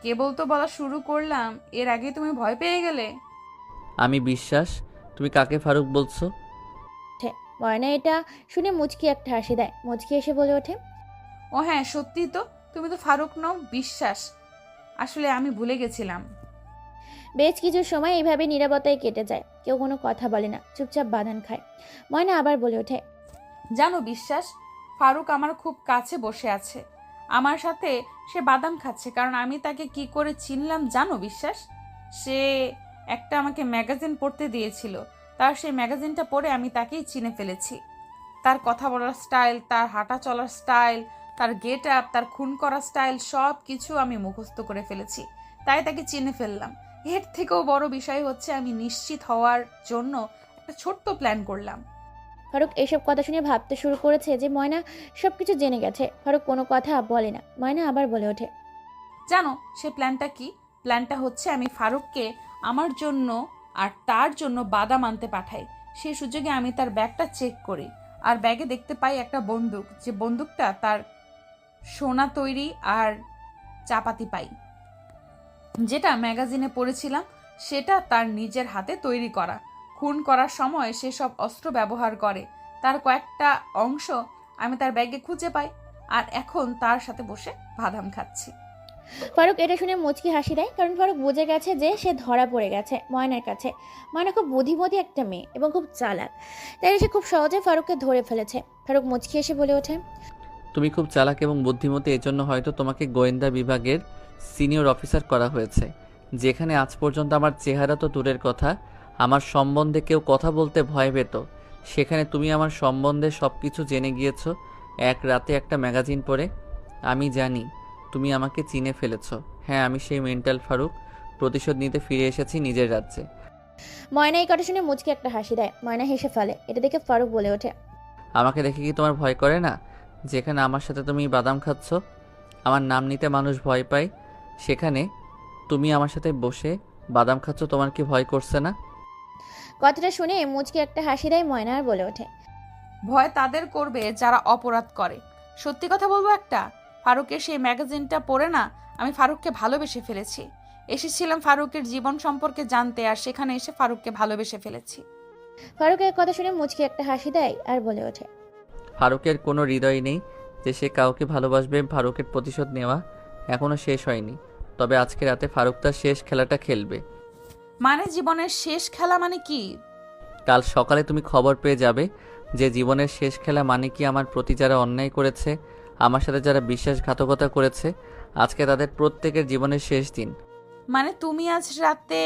কেবল তো বলা শুরু করলাম, এর আগে তুমি ভয় পেয়ে গেলে। আমি বিশ্বাস, তুমি কাকে ফারুক বলছো? ময়না এটা শুনে মুচকি একটা হাসি দেয়। মুচকি এসে বলে ওঠে, ও হ্যাঁ সত্যি তো, তুমি তো ফারুক নও, বিশ্বাস। আসলে আমি ভুলে গেছিলাম। বেশ কিছু সময় এইভাবে নীরবতায় কেটে যায়। কেউ কোনো কথা বলে না, চুপচাপ বাদাম খায়। ময়না আবার বলে ওঠে, জানো বিশ্বাস, ফারুক আমার খুব কাছে বসে আছে, আমার সাথে সে বাদাম খাচ্ছে, কারণ আমি তাকে কি করে চিনলাম জানো বিশ্বাস? সে একটা আমাকে ম্যাগাজিন পড়তে দিয়েছিল, তার সেই ম্যাগাজিনটা পড়ে আমি তাকেই চিনে ফেলেছি। তার কথা বলার স্টাইল, তার হাঁটা চলার স্টাইল, তার গেট আপ, তার খুন করার স্টাইল, সব কিছু আমি মুখস্থ করে ফেলেছি, তাই তাকে চিনে ফেললাম। এর থেকেও বড় বিষয় হচ্ছে আমি নিশ্চিত হওয়ার জন্য একটা ছোট্ট প্ল্যান করলাম। ফারুক এসব কথা শুনে ভাবতে শুরু করেছে যে ময়না সবকিছু জেনে গেছে। ফারুক কোনো কথা বলে না। ময়না আবার বলে ওঠে, জানো সে প্ল্যানটা কি? প্ল্যানটা হচ্ছে আমি ফারুককে আমার জন্য আর তার জন্য বাদাম আনতে পাঠাই। সেই সুযোগে আমি তার ব্যাগটা চেক করি, আর ব্যাগে দেখতে পাই একটা বন্দুক, যে বন্দুকটা তার সোনা তৈরি, আর চাপাতি পাই যেটা ম্যাগাজিনে পড়েছিলাম সেটা তার নিজের হাতে তৈরি করা। খুন করার সময় সে সব অস্ত্র ব্যবহার করে। তার কয়েকটা অংশ আমি তার ব্যাগে খুঁজে পাই, আর এখন তার সাথে বসে বাদাম খাচ্ছি। ফারুক এটা শুনে মুচকি হাসি দেয়, কারণ ফারুক বুঝে গেছে যে সে ধরা পড়ে গেছে ময়নার কাছে। ময়না খুব বুদ্ধিমতী একটা মেয়ে এবং খুব চালাক, তাই সে খুব সহজে ফারুককে ধরে ফেলেছে। ফারুক মুচকি এসে বলে ওঠে, তুমি খুব চালাক এবং বুদ্ধিমতী, এজন্য হয়তো তোমাকে গোয়েন্দা বিভাগের সিনিয়র অফিসার করা হয়েছে। যেখানে আজ পর্যন্ত আমার চেহারা তো দূরের কথা, আমার সম্বন্ধে কেউ কথা বলতে ভয় পেত, সেখানে তুমি আমার সম্বন্ধে সব কিছু জেনে গিয়েছো এক রাতে একটা ম্যাগাজিন পড়ে। আমি জানি তুমি আমাকে চিনে ফেলেছো। হ্যাঁ, আমি সেই মেন্টাল ফারুক, প্রতিশোধ নিতে ফিরে এসেছি নিজের রাজ্যে। ময়না এই কথা শুনে মুচকি একটা হাসি দেয়। ময়না হেসে ফেলে। এটা দেখে ফারুক বলে ওঠে, আমাকে দেখে কি তোমার ভয় করে না? যেখানে আমার সাথে তুমি বাদাম খাচ্ছ, আমার নাম নিতে মানুষ ভয় পায়, সেখানে তুমি আমার সাথে বসে বাদাম খাচ্ছ, তোমার কি ভয় করছে না? কথাটা শুনে মুচকি একটা হাসি দেয় ময়না আর বলে ওঠে, ভয় তাদের করবে যারা অপরাধ করে। সত্যি কথা বলবো একটা, ফারুকের সেই ম্যাগাজিনটা পড়ে না আমি ফারুককে ভালোবেসে ফেলেছি। এসেছিলাম ফারুকের জীবন সম্পর্কে জানতে, আর সেখানে এসে ফারুককে ভালোবেসে ফেলেছি। ফারুকের কথা শুনে মুচকি একটা হাসি দেয় আর বলে ওঠে, ফারুকের কোনো হৃদয় নেই যে সে কাউকে ভালোবাসবে। ফারুকের প্রতিশোধ নেওয়া এখনও শেষ হয়নি, তবে আজকে রাতে ফারুক তার শেষ খেলাটা খেলবে। মানে জীবনের শেষ খেলা মানে কি? কাল সকালে তুমি খবর পেয়ে যাবে যে জীবনের শেষ খেলা মানে কি। আমার প্রতি যারা অন্যায় করেছে, আমার সাথে যারা বিশ্বাসঘাতকতা করেছে, আজকে তাদের প্রত্যেকের জীবনের শেষ দিন। মানে তুমি আজ রাতে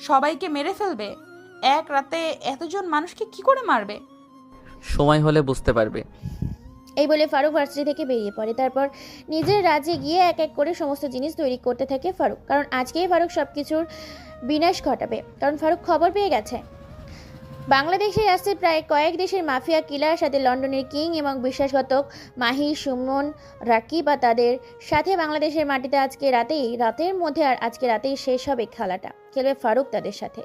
সবাইকে মেরে ফেলবে? এক রাতে এতজন মানুষকে কি করে মারবে? সময় হলে বুঝতে পারবে। এই বলে ফারুক ভার্সিটি থেকে বেরিয়ে পড়ে। তারপর নিজের রাজ্যে গিয়ে এক এক করে সমস্ত জিনিস তৈরি করতে থাকে ফারুক, কারণ আজকেই ফারুক সবকিছুর বিনাশ ঘটাবে। কারণ ফারুক খবর পেয়ে গেছে বাংলাদেশে আসছে প্রায় কয়েক দেশের মাফিয়া কিলার সাথে লন্ডনের কিং এবং বিশ্বাসঘাতক মাহি, সুমন, রাকিব আর তাদের সাথে বাংলাদেশের মাটিতে রাতের মধ্যে আর আজকে রাতেই শেষ হবে খেলাটা। খেলবে ফারুক তাদের সাথে।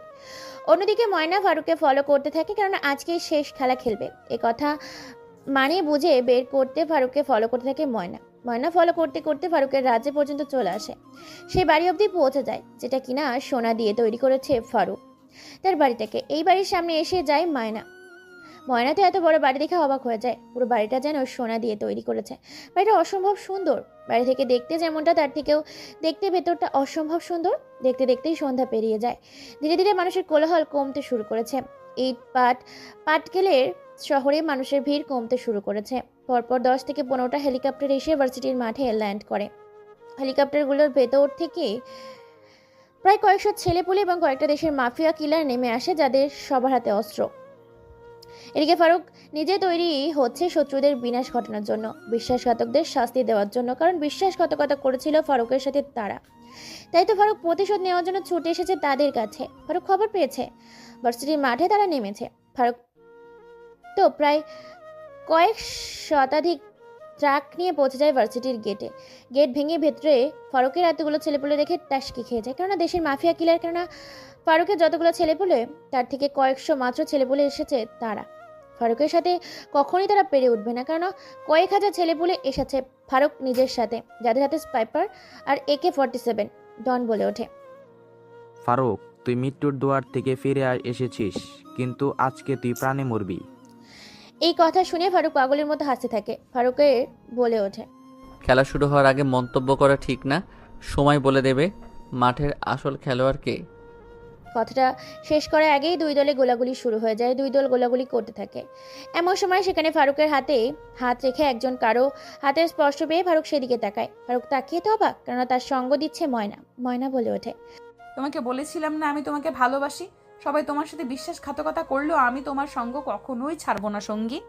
অন্যদিকে ময়না ফারুককে ফলো করতে থাকে, কারণ আজকেই শেষ খেলা খেলবে। এ কথা মানে বুঝে বের করতে ফারুককে ফলো করতে থাকে ময়না। ময়না ফলো করতে করতে ফারুকের রাজ্য পর্যন্ত চলে আসে। সেই বাড়ি অবধি পৌঁছে যায়, যেটা কিনা সোনা দিয়ে তৈরি করেছে ফারুক তার বাড়িটাকে। এই বাড়ির সামনে এসে যায় ময়না। ময়না তো এত বড় বাড়ি দেখে অবাক হয়ে যায়। পুরো বাড়িটা যেন সোনা দিয়ে তৈরি করেছে। বাড়িটা অসম্ভব সুন্দর। বাড়ি থেকে দেখতে যেমনটা, তার থেকেও দেখতে ভেতরটা অসম্ভব সুন্দর। দেখতে দেখতেই সন্ধ্যা পেরিয়ে যায়। ধীরে ধীরে মানুষের কোলাহল কমতে শুরু করেছে। ইট পাটকেলের শহরে মানুষের ভিড় কমতে শুরু করেছে। পরপর 10 থেকে 15টা হেলিকপ্টার এসে ভার্সিটির মাঠে ল্যান্ড করে। হেলিকপ্টারগুলোর ভেতর থেকে প্রায় কয়েকশো ছেলেপুলে এবং কয়েকটা দেশের মাফিয়া কিলার নেমে আসে, যাদের সবার হাতে অস্ত্র। এদিকে ফারুক নিজে তৈরি হচ্ছে শত্রুদের বিনাশ ঘটানোর জন্য, বিশ্বাসঘাতকদের শাস্তি দেওয়ার জন্য। কারণ বিশ্বাসঘাতকতা করেছিল ফারুকের সাথে তারা, তাই তো ফারুক প্রতিশোধ নেওয়ার জন্য ছুটে এসেছে তাদের কাছে। ফারুক খবর পেয়েছে ভার্সিটির মাঠে তারা নেমেছে। ফারুক তো প্রায় কয়েক শতাধিক ট্রাক নিয়ে পৌঁছে যায় ভার্সিটির গেটে। গেট ভেঙে ভেতরে ফারুকের এতগুলো ছেলেপুলে দেখে টাসকি খেয়ে যায়। কেননা দেশের মাফিয়া কিলার, কেননা ফারুকের যতগুলো ছেলেপুলে তার থেকে কয়েকশো মাত্র ছেলেপুলে এসেছে তারা। ফারুকের সাথে কখনই তারা পেরে উঠবে না, কেননা কয়েক হাজার ছেলেপুলে এসেছে ফারুক নিজের সাথে, যাদের হাতে স্পাইপার আর AK-47। ডন বলে ওঠে, ফারুক, তুই মৃত্যুর দুয়ার থেকে ফিরে এসেছিস, কিন্তু আজকে তুই প্রাণে মরবি। এই কথা শুনে ফারুক পাগলের মতো হাসতে থাকে। ফারুকের বলে ওঠে, খেলা শুরু হওয়ার আগে মন্তব্য করা ঠিক না। সময় বলে দেবে মাঠের আসল খেলোয়াড় কে। কথাটা শেষ করার আগেই দুই দলে গোলাগুলি শুরু হয়ে যায়। দুই দল গোলাগুলি করতে থাকে। এমন সময় সেখানে ফারুকের হাতে হাত রেখে একজন কারো হাতের স্পর্শ পেয়ে ফারুক সেদিকে তাকায়। ফারুক তাকিয়ে তো অবাক, কেননা তার সঙ্গ দিচ্ছে ময়না। ময়না বলে ওঠে, তোমাকে বলেছিলাম না আমি তোমাকে ভালোবাসি। সবাই তোমার সাথে বিশ্বাসঘাতকতা করলেও আমি তোমার সঙ্গ কখনোই ছাড়বো না সঙ্গী।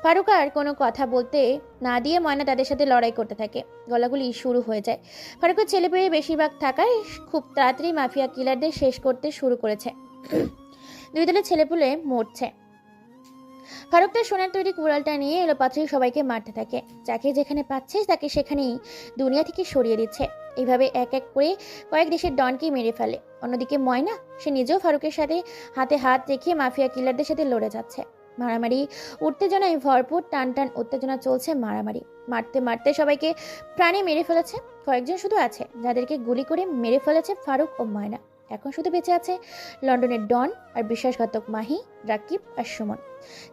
ফারুক আর কোনো কথা বলতে না দিয়ে ময়না তাদের সাথে লড়াই করতে থাকে। গলাগুলি শুরু হয়ে যায়। ফারুকের ছেলেপেয়ে বেশিরভাগ থাকায় খুব তাড়াতাড়ি মাফিয়া কিলারদের শেষ করতে শুরু করেছে। দুই দলের ছেলেপুলে মরছে। ফারুক তার সোনার তৈরি কুড়ালটা নিয়ে এলো পাত্রে সবাইকে মারতে থাকে। যাকে যেখানে পাচ্ছে তাকে সেখানেই দুনিয়া থেকে সরিয়ে দিচ্ছে। এইভাবে এক এক করে কয়েক দেশের ডনকে মেরে ফেলে। অন্যদিকে ময়না, সে নিজেও ফারুকের সাথে হাতে হাত রেখে মাফিয়া কিলারদের সাথে লড়ে যাচ্ছে। মারামারি উত্তেজনায় ভরপুর, টান টান উত্তেজনা চলছে। মারামারি মারতে মারতে সবাইকে প্রাণে মেরে ফেলেছে। কয়েকজন শুধু আছে যাদেরকে গুলি করে মেরে ফেলেছে ফারুক ও ময়না। এখন শুধু বেঁচে আছে লন্ডনের ডন আর বিশ্বাসঘাতক মাহি, রাকিব আর সুমন।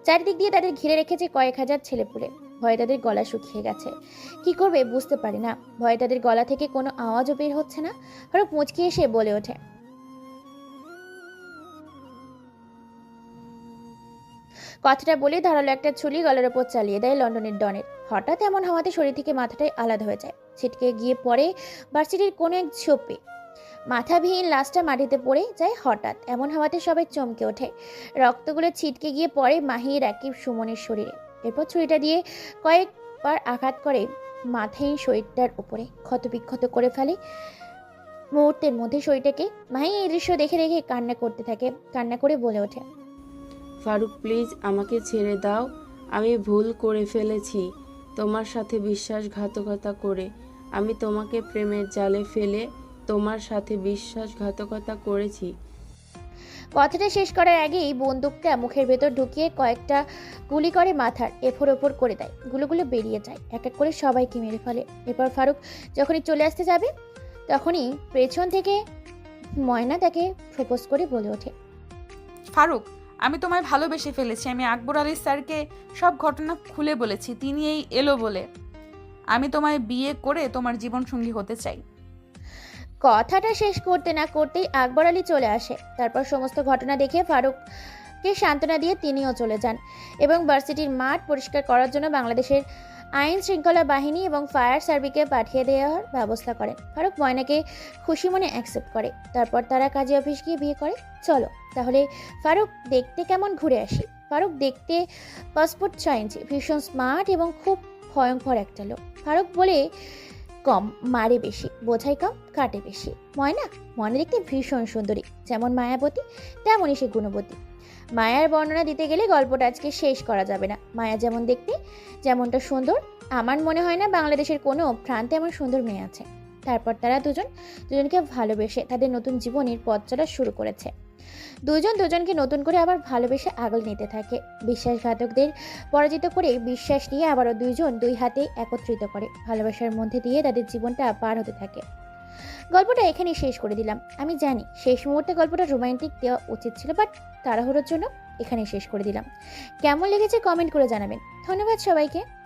চারিদিক দিয়ে তাদের ঘিরে রেখেছে কয়েক হাজার ছেলেপুলে। ভয়ে তাদের গলা শুকিয়ে গেছে। কি করবে বুঝতে পারে না। ভয়ে তাদের গলা থেকে কোনো আওয়াজও বের হচ্ছে না। ফারুক মুচকি এসে বলে ওঠে, কথাটা বলে ধারালো একটা ছুরি গলার ওপর চালিয়ে দেয় লন্ডনের ডনের। হঠাৎ এমন হওয়াতে শরীর থেকে মাথাটাই আলাদা হয়ে যায়। ছিটকে গিয়ে পড়ে ভার্সিটির কোনো এক ঝোপে। মাথাবিহীন লাশটা মাটিতে পড়ে যায়। হঠাৎ এমন হওয়াতে সবাই চমকে ওঠে। রক্তগুলো ছিটকে গিয়ে পড়ে মাহি, রাকিব, সুমনের শরীরে। এরপর ছুরিটা দিয়ে কয়েকবার আঘাত করে মাথাহীন শরীরটার উপরে ক্ষতবিক্ষত করে ফেলে। মুহূর্তের মধ্যে শরীরটাকে মাহি এই দৃশ্য দেখে দেখে কান্না করতে থাকে। কান্না করে বলে ওঠে, ফারুক প্লিজ আমাকে ছেড়ে দাও, আমি ভুল করে ফেলেছি। তোমার সাথে বিশ্বাসঘাতকতা করে আমি তোমাকে প্রেমের জালে ফেলে তোমার সাথে বিশ্বাসঘাতকতা করেছি। কথাটা শেষ করার আগেই বন্দুকটা মুখের ভেতর ঢুকিয়ে কয়েকটা গুলি করে মাথার এফোর ওপর করে দেয়। গুলোগুলো বেরিয়ে যায়। এক এক করে সবাইকে মেরে ফেলে। এরপর ফারুক যখনই চলে আসতে যাবে তখনই পেছন থেকে ময়না তাকে প্রপোজ করে বলে ওঠে, ফারুক, আমি তোমায় ভালোবেসে ফেলেছি। আমি আকবর আলী স্যারকে সব ঘটনা খুলে বলেছি। তিনি এই এলো বলে আমি তোমায় বিয়ে করে তোমার জীবন সঙ্গী হতে চাই। কথাটা শেষ করতে না করতেই আকবর আলী চলে আসে। তারপর সমস্ত ঘটনা দেখে ফারুককে সান্ত্বনা দিয়ে তিনিও চলে যান এবং ভার্সিটির মাঠ পরিষ্কার করার জন্য বাংলাদেশের আইন শৃঙ্খলা বাহিনী এবং ফায়ার সার্ভিসকে পাঠিয়ে দেওয়ার ব্যবস্থা করেন। ফারুক ময়নাকে খুশি মনে অ্যাকসেপ্ট করে। তারপর তারা কাজী অফিস গিয়ে বিয়ে করে। চলো তাহলে ফারুক দেখতে কেমন ঘুরে আসি। ফারুক দেখতে পাসপোর্ট 6 ইঞ্চি, ভীষণ স্মার্ট এবং খুব ভয়ঙ্কর একটা লোক। ফারুক বলে কম, মারে বেশি, বোঝাই কম, কাটে বেশি। ময়না দেখতে ভীষণ সুন্দরী, যেমন মায়াবতী তেমনই সে গুণবতী। মায়ার বর্ণনা দিতে গেলে গল্পটা আজকে শেষ করা যাবে না। মায়া যেমন দেখতে, যেমনটা সুন্দর, আমার মনে হয় না বাংলাদেশের কোনো প্রান্তে এমন সুন্দর মেয়ে আছে। তারপর তারা দুজনকে ভালোবেসে তাদের নতুন জীবনের পথ চলা শুরু করেছে। দুজন দুজনকে নতুন করে আবার ভালোবেসে আগলে নিতে থাকে। বিশ্বাসঘাতকদের পরাজিত করে বিশ্বাস নিয়ে আবারও দুইজন দুই হাতে একত্রিত করে ভালোবাসার মধ্যে দিয়ে তাদের জীবনটা পার হতে থাকে। গল্পটা এখানেই শেষ করে দিলাম। আমি জানি শেষ মুহূর্তে গল্পটা রোমান্টিক দেওয়া উচিত ছিল, বাট তাড়াহুড়োর জন্য এখানেই শেষ করে দিলাম। কেমন লেগেছে কমেন্ট করে জানাবেন। ধন্যবাদ সবাইকে।